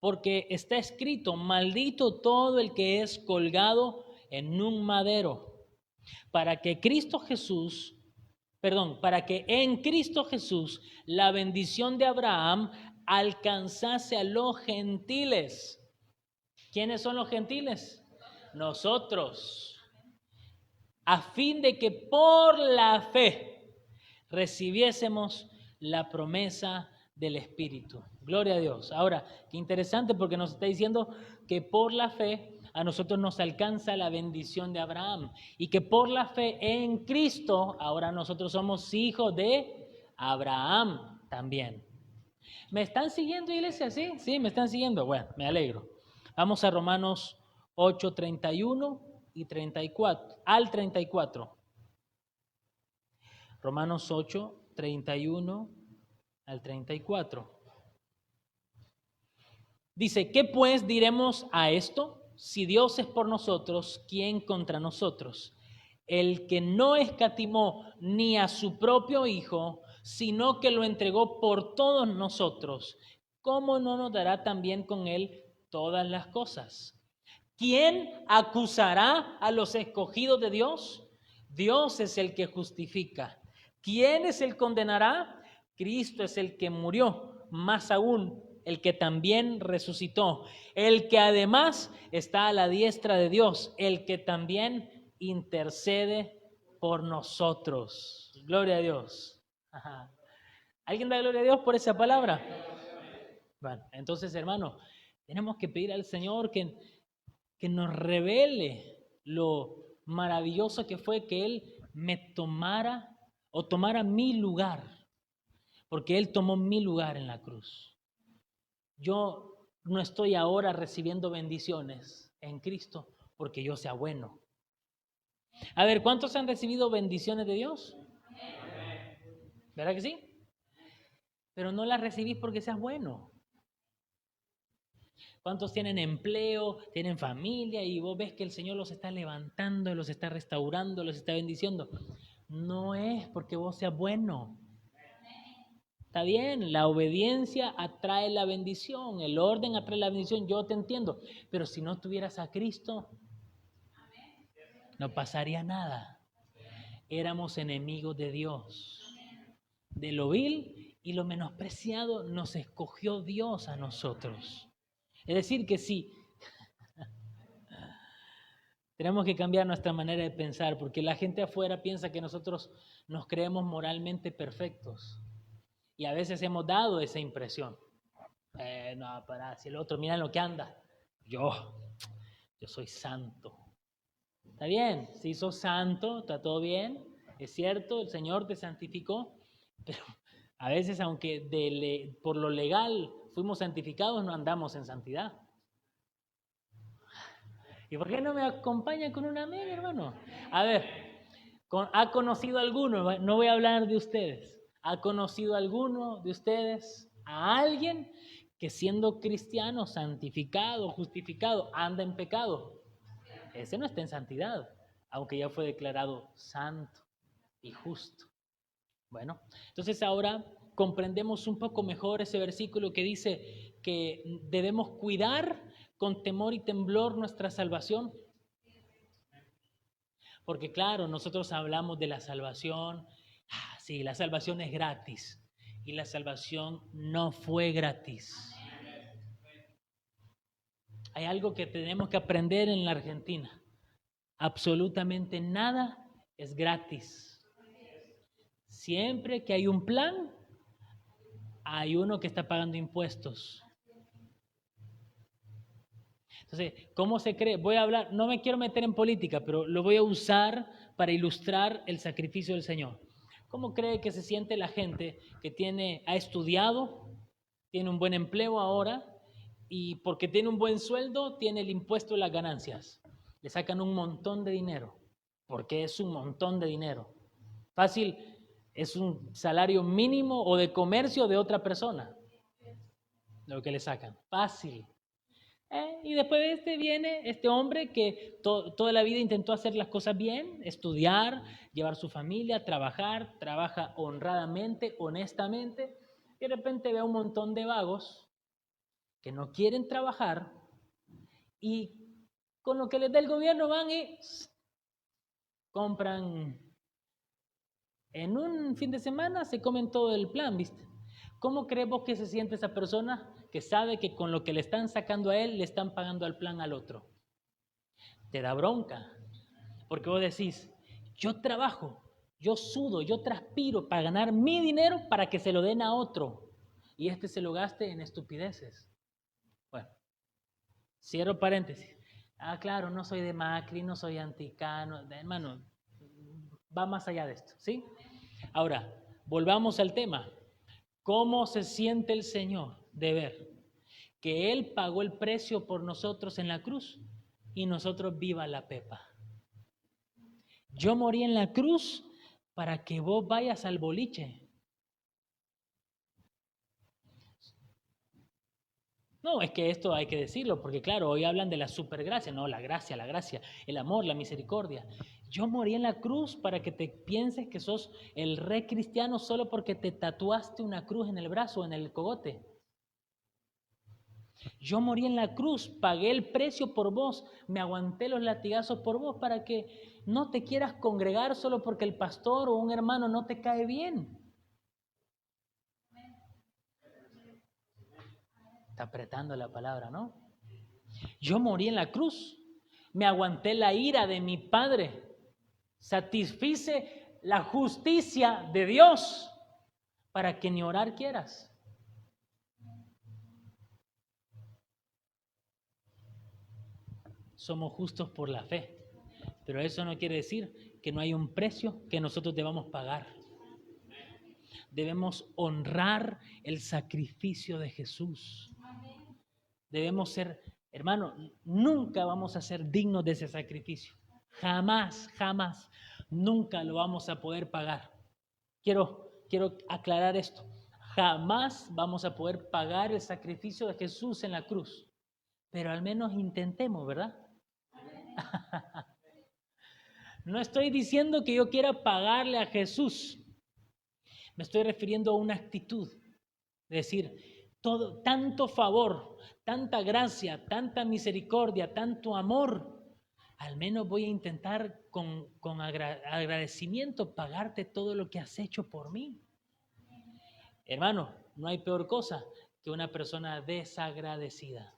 Porque está escrito, maldito todo el que es colgado en un madero, para que en Cristo Jesús la bendición de Abraham alcanzase a los gentiles. ¿Quiénes son los gentiles? Nosotros. A fin de que por la fe recibiésemos la promesa del Espíritu. Gloria a Dios. Ahora, qué interesante porque nos está diciendo que por la fe a nosotros nos alcanza la bendición de Abraham y que por la fe en Cristo ahora nosotros somos hijos de Abraham también. ¿Me están siguiendo, iglesia? ¿Sí? Sí, me están siguiendo. Bueno, me alegro. Vamos a Romanos 8, 31 y 34, al 34. Romanos 8, 31 al 34. Dice, ¿qué pues diremos a esto? Si Dios es por nosotros, ¿quién contra nosotros? El que no escatimó ni a su propio Hijo, sino que lo entregó por todos nosotros, ¿cómo no nos dará también con él todas las cosas? ¿Quién acusará a los escogidos de Dios? Dios es el que justifica. ¿Quién es el que condenará? Cristo es el que murió, más aún el que también resucitó, el que además está a la diestra de Dios, el que también intercede por nosotros. Gloria a Dios. Ajá. ¿Alguien da gloria a Dios por esa palabra? Bueno, entonces, hermano, tenemos que pedir al Señor que nos revele lo maravilloso que fue que Él me tomara o tomara mi lugar, porque Él tomó mi lugar en la cruz. Yo no estoy ahora recibiendo bendiciones en Cristo porque yo sea bueno. A ver, ¿cuántos han recibido bendiciones de Dios? ¿Verdad que sí? Pero no las recibís porque seas bueno. ¿Cuántos tienen empleo, tienen familia y vos ves que el Señor los está levantando, los está restaurando, los está bendiciendo? No es porque vos seas bueno. Está bien, la obediencia atrae la bendición, el orden atrae la bendición, yo te entiendo, pero si no tuvieras a Cristo, no pasaría nada. Éramos enemigos de Dios. De lo vil y lo menospreciado nos escogió Dios a nosotros. Es decir, que sí, tenemos que cambiar nuestra manera de pensar, porque la gente afuera piensa que nosotros nos creemos moralmente perfectos. Y a veces hemos dado esa impresión. No, para si el otro, mira lo que anda. Yo soy santo. Está bien, si sos santo, está todo bien, es cierto, el Señor te santificó, pero a veces aunque por lo legal fuimos santificados, no andamos en santidad. ¿Y por qué no me acompaña con un amén, hermano? A ver, ¿ha conocido alguno? No voy a hablar de ustedes. ¿Ha conocido alguno de ustedes a alguien que siendo cristiano, santificado, justificado, anda en pecado? Ese no está en santidad, aunque ya fue declarado santo y justo. Bueno, entonces ahora comprendemos un poco mejor ese versículo que dice que debemos cuidar con temor y temblor nuestra salvación. Porque claro, nosotros hablamos de la salvación. Sí, la salvación es gratis. Y la salvación no fue gratis. Hay algo que tenemos que aprender en la Argentina. Absolutamente nada es gratis. Siempre que hay un plan, hay uno que está pagando impuestos. Entonces, ¿cómo se cree? Voy a hablar, no me quiero meter en política, pero lo voy a usar para ilustrar el sacrificio del Señor. ¿Cómo cree que se siente la gente que ha estudiado, tiene un buen empleo ahora y porque tiene un buen sueldo, tiene el impuesto de las ganancias? Le sacan un montón de dinero, porque es un montón de dinero. Fácil, es un salario mínimo o de comercio de otra persona, lo que le sacan. Fácil. Y después de viene este hombre que toda la vida intentó hacer las cosas bien, estudiar, llevar su familia, trabaja honradamente, honestamente, y de repente ve a un montón de vagos que no quieren trabajar y con lo que les da el gobierno van y compran. En un fin de semana se comen todo el plan, ¿viste? ¿Cómo crees vos que se siente esa persona que sabe que con lo que le están sacando a él, le están pagando al plan al otro? Te da bronca, porque vos decís, yo trabajo, yo sudo, yo transpiro para ganar mi dinero para que se lo den a otro y este se lo gaste en estupideces. Bueno, cierro paréntesis. Claro, no soy de Macri, no soy anticano, hermano, va más allá de esto, ¿sí? Ahora, volvamos al tema. ¿Cómo se siente el Señor de ver que Él pagó el precio por nosotros en la cruz y nosotros viva la pepa? Yo morí en la cruz para que vos vayas al boliche. No, es que esto hay que decirlo, porque claro, hoy hablan de la supergracia, no, la gracia, el amor, la misericordia. Yo morí en la cruz para que te pienses que sos el rey cristiano solo porque te tatuaste una cruz en el brazo, en el cogote. Yo morí en la cruz, pagué el precio por vos, me aguanté los latigazos por vos para que no te quieras congregar solo porque el pastor o un hermano no te cae bien. Está apretando la palabra, ¿no? Yo morí en la cruz, me aguanté la ira de mi Padre, satisfice la justicia de Dios para que ni orar quieras. Somos justos por la fe, pero eso no quiere decir que no hay un precio que nosotros debamos pagar. Debemos honrar el sacrificio de Jesús. Debemos ser, hermano, nunca vamos a ser dignos de ese sacrificio. Jamás, jamás, nunca lo vamos a poder pagar. Quiero aclarar esto. Jamás vamos a poder pagar el sacrificio de Jesús en la cruz. Pero al menos intentemos, ¿verdad? No estoy diciendo que yo quiera pagarle a Jesús. Me estoy refiriendo a una actitud. Es decir, tanto favor, tanta gracia, tanta misericordia, tanto amor. Al menos voy a intentar con agradecimiento pagarte todo lo que has hecho por mí. Hermano, no hay peor cosa que una persona desagradecida.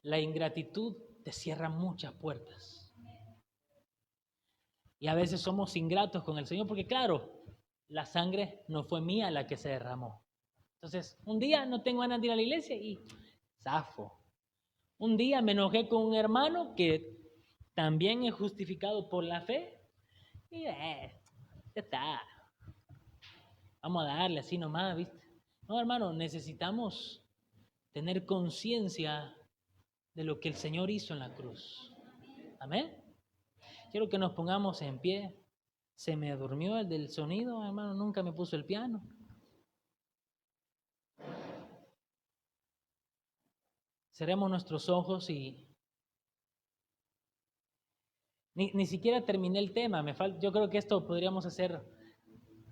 La ingratitud te cierra muchas puertas. Y a veces somos ingratos con el Señor porque, claro, la sangre no fue mía la que se derramó. Entonces, un día no tengo ganas de ir a la iglesia y zafo. Un día me enojé con un hermano que también es justificado por la fe. Y ya está. Vamos a darle así nomás, ¿viste? No, hermano, necesitamos tener conciencia de lo que el Señor hizo en la cruz. Amén. Quiero que nos pongamos en pie. Se me durmió el del sonido, hermano, nunca me puso el piano. Cerremos nuestros ojos y ni siquiera terminé el tema. Yo creo que esto podríamos hacer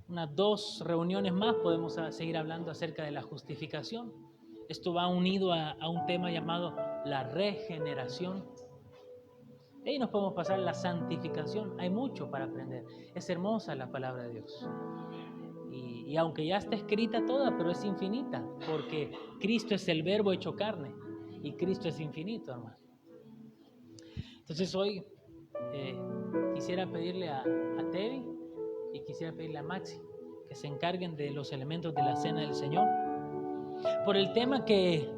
unas 2 reuniones más, podemos seguir hablando acerca de la justificación. Esto va unido a un tema llamado la regeneración. De ahí nos podemos pasar a la santificación. Hay mucho para aprender. Es hermosa la palabra de Dios. Y aunque ya está escrita toda, pero es infinita, porque Cristo es el verbo hecho carne y Cristo es infinito, hermano. Entonces hoy quisiera pedirle a Tevi y quisiera pedirle a Maxi que se encarguen de los elementos de la cena del Señor. Por el tema que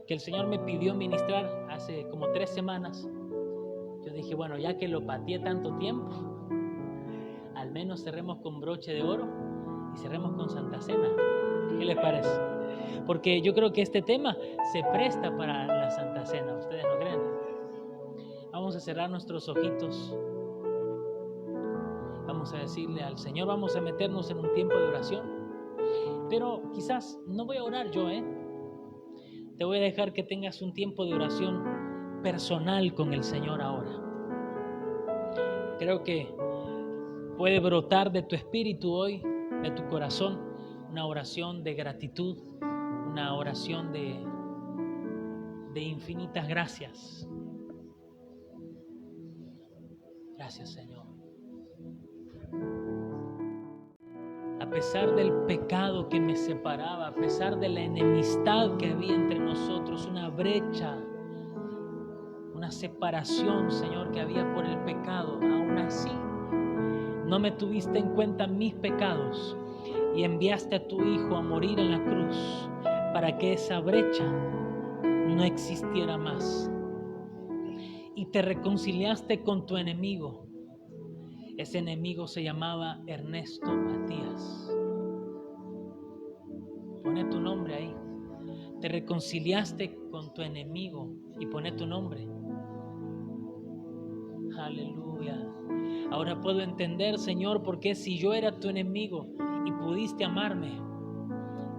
el Señor me pidió ministrar hace como 3 semanas, yo dije, bueno, ya que lo pateé tanto tiempo, al menos cerremos con broche de oro y cerremos con Santa Cena. ¿Qué les parece? Porque yo creo que este tema se presta para la Santa Cena, ¿ustedes no creen? Vamos a cerrar nuestros ojitos. Vamos a decirle al Señor, vamos a meternos en un tiempo de oración. Pero quizás no voy a orar yo, Te voy a dejar que tengas un tiempo de oración personal con el Señor ahora. Creo que puede brotar de tu espíritu hoy, de tu corazón, una oración de gratitud, una oración de infinitas gracias. Gracias, Señor. A pesar del pecado que me separaba, a pesar de la enemistad que había entre nosotros, una brecha, una separación, Señor, que había por el pecado, aún así no me tuviste en cuenta mis pecados y enviaste a tu Hijo a morir en la cruz para que esa brecha no existiera más. Y te reconciliaste con tu enemigo. Ese enemigo se llamaba Ernesto Matías. Pone tu nombre ahí. Te reconciliaste con tu enemigo y pone tu nombre. Aleluya. Ahora puedo entender, Señor, por qué si yo era tu enemigo y pudiste amarme,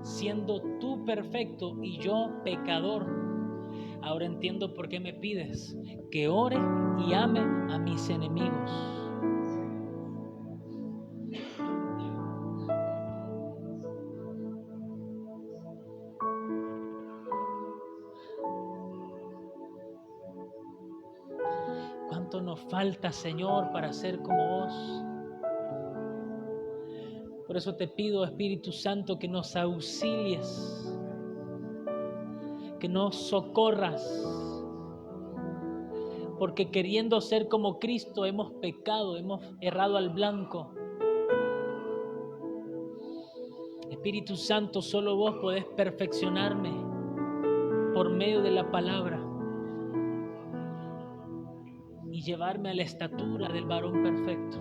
siendo tú perfecto y yo pecador, ahora entiendo por qué me pides que ore y ame a mis enemigos. ¿Cuánto nos falta, Señor, para ser como vos? Por eso te pido, Espíritu Santo, que nos auxilies, que nos socorras, porque queriendo ser como Cristo hemos pecado, hemos errado al blanco. Espíritu Santo, solo vos podés perfeccionarme por medio de la palabra y llevarme a la estatura del varón perfecto.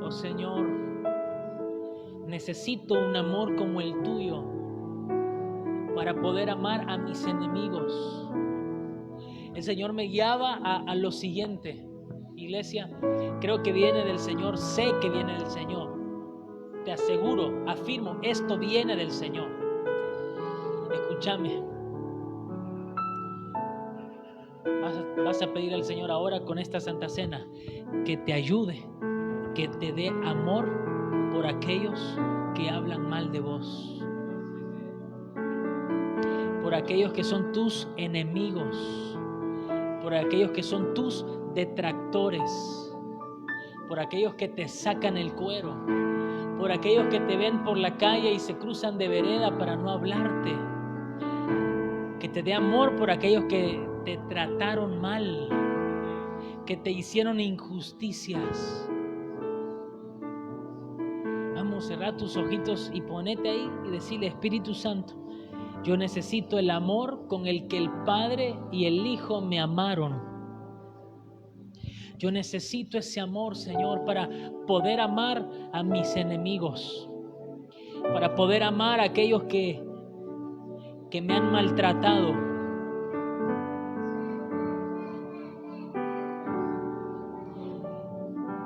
Oh Señor, necesito un amor como el tuyo para poder amar a mis enemigos. El Señor me guiaba a lo siguiente. Iglesia, creo que viene del Señor, sé que viene del Señor. Te aseguro, afirmo, esto viene del Señor. Escúchame. Vas a pedir al Señor ahora con esta Santa Cena que te ayude, que te dé amor por aquellos que hablan mal de vos, por aquellos que son tus enemigos, por aquellos que son tus detractores, por aquellos que te sacan el cuero, por aquellos que te ven por la calle y se cruzan de vereda para no hablarte. Que te dé amor por aquellos que te trataron mal, que te hicieron injusticias. Vamos, cerrar tus ojitos y ponete ahí y decirle, Espíritu Santo, Yo necesito el amor con el que el Padre y el Hijo me amaron. Yo necesito ese amor, Señor, para poder amar a mis enemigos, para poder amar a aquellos que me han maltratado.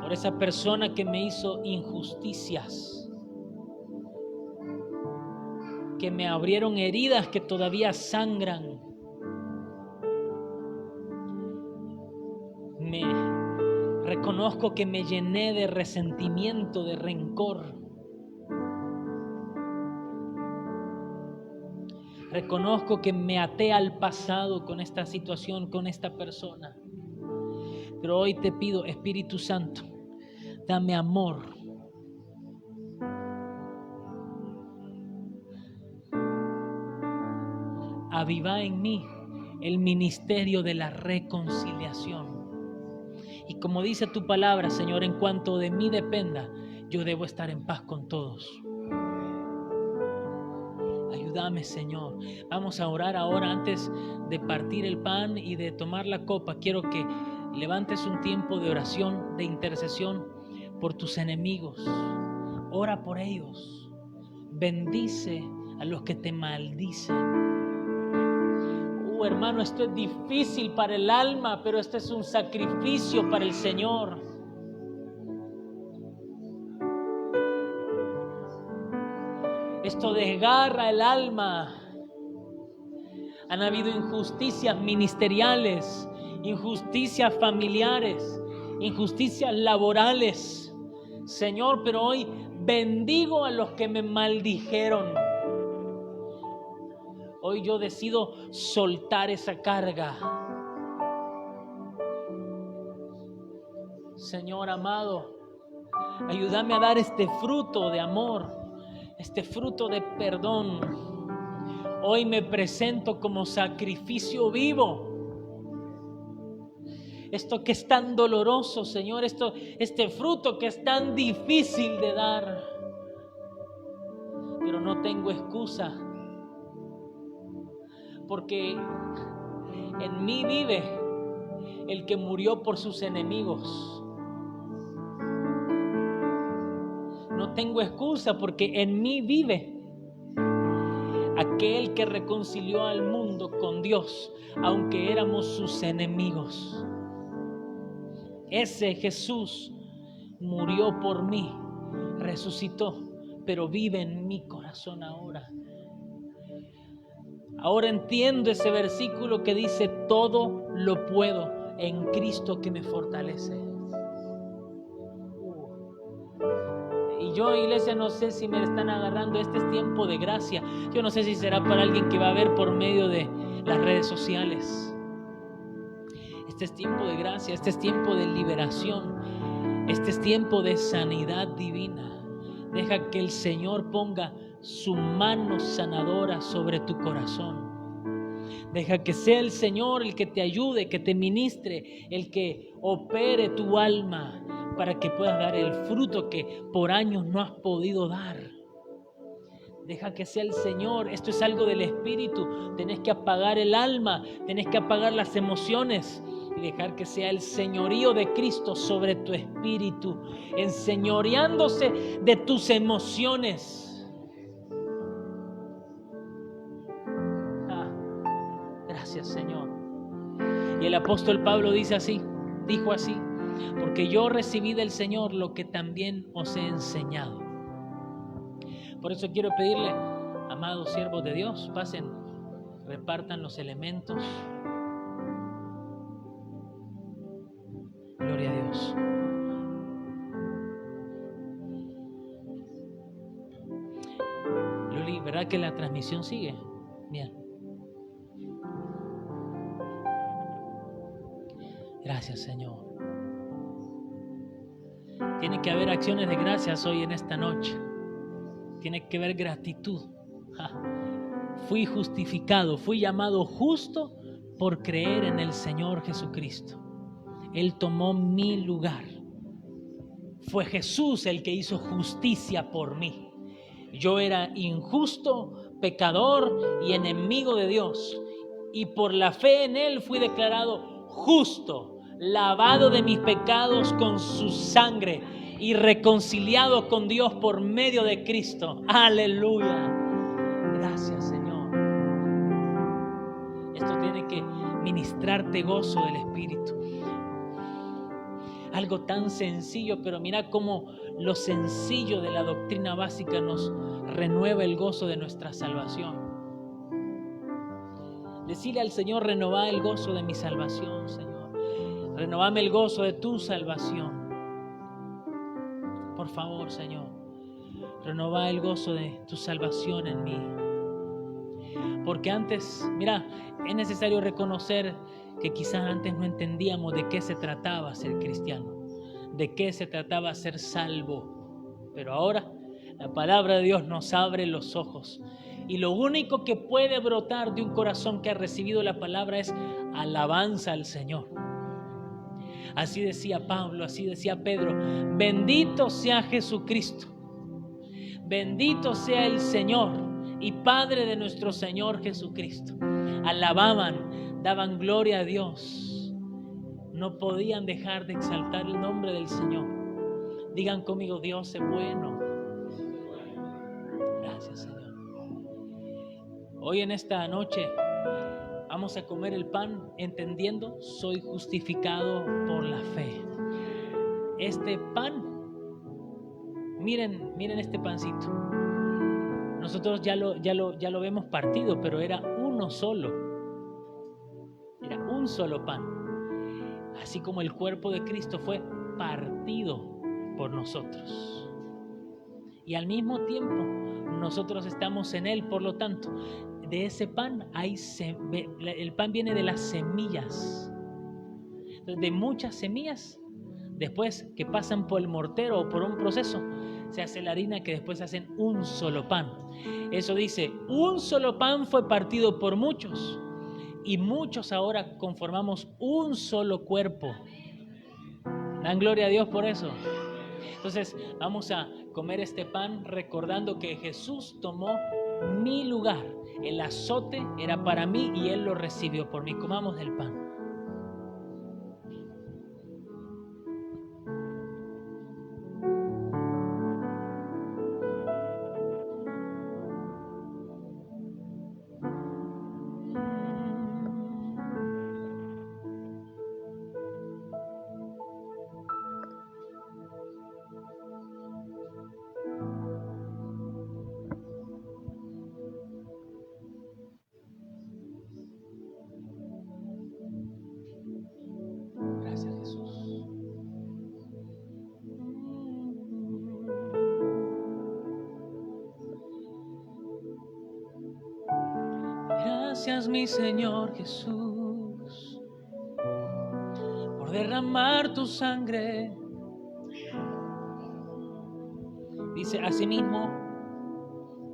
Por esa persona que me hizo injusticias, que me abrieron heridas que todavía sangran. Reconozco que me llené de resentimiento, de rencor. Reconozco que me até al pasado con esta situación, con esta persona. Pero hoy te pido, Espíritu Santo, dame amor. Aviva en mí el ministerio de la reconciliación. Y como dice tu palabra, Señor, en cuanto de mí dependa, yo debo estar en paz con todos. Ayúdame, Señor. Vamos a orar ahora antes de partir el pan y de tomar la copa. Quiero que levantes un tiempo de oración, de intercesión por tus enemigos. Ora por ellos. Bendice a los que te maldicen. Hermano, esto es difícil para el alma, pero este es un sacrificio para el Señor. Esto desgarra el alma. Han habido injusticias ministeriales, injusticias familiares, injusticias laborales. Señor, pero hoy bendigo a los que me maldijeron. Hoy yo decido soltar esa carga. Señor amado, ayúdame a dar este fruto de amor, este fruto de perdón. Hoy me presento como sacrificio vivo. Esto que es tan doloroso, Señor, este fruto que es tan difícil de dar. Pero no tengo excusa. Porque en mí vive el que murió por sus enemigos. No tengo excusa porque en mí vive aquel que reconcilió al mundo con Dios, aunque éramos sus enemigos. Ese Jesús murió por mí, resucitó, pero vive en mi corazón ahora. Ahora entiendo ese versículo que dice: todo lo puedo en Cristo que me fortalece. Y yo, iglesia, no sé si me están agarrando. Este es tiempo de gracia. Yo no sé si será para alguien que va a ver por medio de las redes sociales. Este es tiempo de gracia, este es tiempo de liberación, este es tiempo de sanidad divina. Deja que el Señor ponga su mano sanadora sobre tu corazón. Deja que sea el Señor el que te ayude, que te ministre, el que opere tu alma para que puedas dar el fruto que por años no has podido dar. Deja que sea el Señor. Esto es algo del Espíritu. Tenés que apagar el alma, tenés que apagar las emociones y dejar que sea el señorío de Cristo sobre tu espíritu, enseñoreándose de tus emociones. Gracias, Señor. Y el apóstol Pablo dijo así: porque yo recibí del Señor lo que también os he enseñado. Por eso quiero pedirle, amados siervos de Dios, pasen, repartan los elementos. Gloria a Dios. Luli, ¿verdad que la transmisión sigue? Bien. Gracias, Señor. Tiene que haber acciones de gracias hoy en esta noche. Tiene que haber gratitud. Fui justificado, fui llamado justo por creer en el Señor Jesucristo. Él tomó mi lugar. Fue Jesús el que hizo justicia por mí. Yo era injusto, pecador y enemigo de Dios. Y por la fe en Él fui declarado justo, lavado de mis pecados con su sangre y reconciliado con Dios por medio de Cristo. Aleluya. Gracias, Señor. Esto tiene que ministrarte gozo del Espíritu. Algo tan sencillo, pero mira cómo lo sencillo de la doctrina básica nos renueva el gozo de nuestra salvación. Decirle al Señor: renová el gozo de mi salvación, Señor. Renovame el gozo de tu salvación. Por favor, Señor, renová el gozo de tu salvación en mí. Porque antes, mira, es necesario reconocer que quizás antes no entendíamos de qué se trataba ser cristiano, de qué se trataba ser salvo. Pero ahora la palabra de Dios nos abre los ojos. Y lo único que puede brotar de un corazón que ha recibido la palabra es alabanza al Señor. Así decía Pablo, así decía Pedro: bendito sea Jesucristo, bendito sea el Señor y Padre de nuestro Señor Jesucristo. Alababan, daban gloria a Dios. No podían dejar de exaltar el nombre del Señor. Digan conmigo: Dios es bueno. Gracias, Señor. Hoy en esta noche vamos a comer el pan entendiendo: soy justificado por la fe. Este pan, miren este pancito. Nosotros ya lo vemos partido, pero era uno solo. Era un solo pan. Así como el cuerpo de Cristo fue partido por nosotros. Y al mismo tiempo nosotros estamos en Él. Por lo tanto, de ese pan el pan viene de las semillas. De muchas semillas, después que pasan por el mortero o por un proceso, se hace la harina que después hacen un solo pan. Eso dice: un solo pan fue partido por muchos, y muchos ahora conformamos un solo cuerpo. Dan gloria a Dios por eso. Entonces vamos a comer este pan recordando que Jesús tomó mi lugar. El azote era para mí y Él lo recibió por mí. Comamos del pan. Gracias, Jesús. Gracias, mi Señor Jesús, por derramar tu sangre. Dice: asimismo,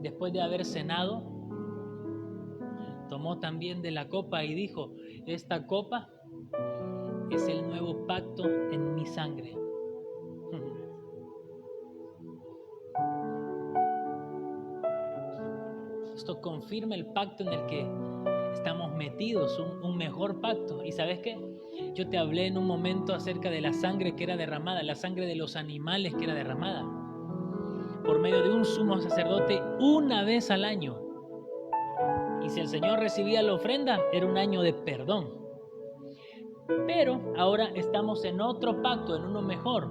después de haber cenado, tomó también de la copa y dijo: esta copa es el nuevo pacto en mi sangre. Esto confirma el pacto en el que estamos metidos, un mejor pacto. ¿Y sabes qué? Yo te hablé en un momento acerca de la sangre que era derramada, la sangre de los animales que era derramada por medio de un sumo sacerdote una vez al año. Y si el Señor recibía la ofrenda, era un año de perdón. Pero ahora estamos en otro pacto, en uno mejor.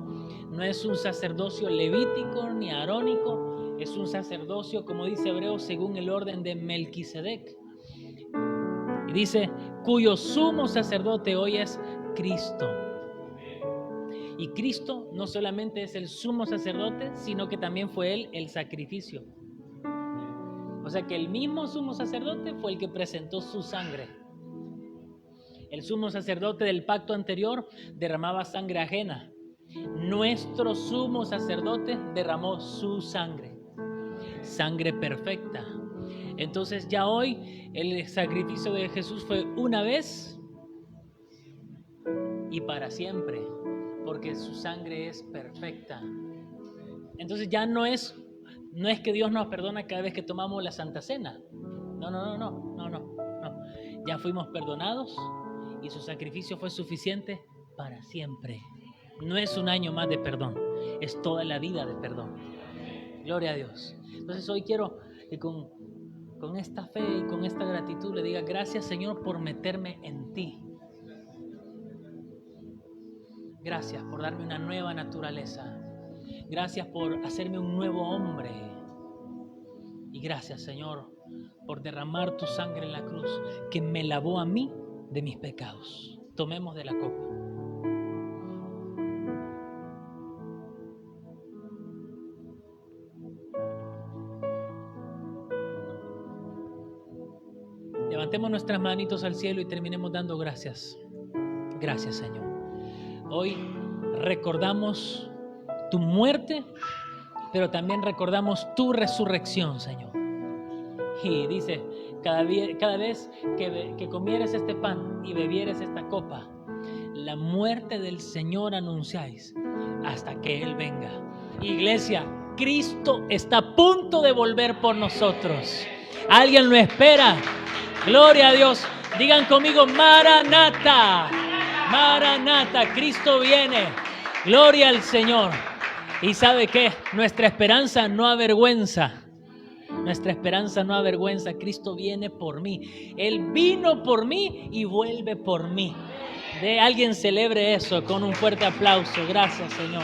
No es un sacerdocio levítico ni arónico, es un sacerdocio, como dice Hebreos, según el orden de Melquisedec. Y dice: cuyo sumo sacerdote hoy es Cristo. Y Cristo no solamente es el sumo sacerdote, sino que también fue Él el sacrificio. O sea que el mismo sumo sacerdote fue el que presentó su sangre. El sumo sacerdote del pacto anterior derramaba sangre ajena. Nuestro sumo sacerdote derramó su sangre. Sangre perfecta. Entonces ya hoy el sacrificio de Jesús fue una vez y para siempre, porque su sangre es perfecta. Entonces ya no es que Dios nos perdona cada vez que tomamos la Santa Cena. No. Ya fuimos perdonados y su sacrificio fue suficiente para siempre. No es un año más de perdón, es toda la vida de perdón. Gloria a Dios. Entonces hoy quiero que con esta fe y con esta gratitud le diga gracias, Señor, por meterme en ti. Gracias por darme una nueva naturaleza. Gracias por hacerme un nuevo hombre. Y gracias, Señor, por derramar tu sangre en la cruz, que me lavó a mí de mis pecados. Tomemos de la copa. Levantemos nuestras manitos al cielo y terminemos dando gracias. Gracias, Señor. Hoy recordamos tu muerte, pero también recordamos tu resurrección, Señor. Y dice, cada vez que comieres este pan y bebieres esta copa, la muerte del Señor anunciáis hasta que Él venga. Iglesia, Cristo está a punto de volver por nosotros. ¿Alguien lo espera? Gloria a Dios. Digan conmigo, Maranata. Maranata, Cristo viene. Gloria al Señor. ¿Y sabe qué? Nuestra esperanza no avergüenza. Nuestra esperanza no avergüenza. Cristo viene por mí. Él vino por mí y vuelve por mí. Alguien celebre eso con un fuerte aplauso. Gracias, Señor.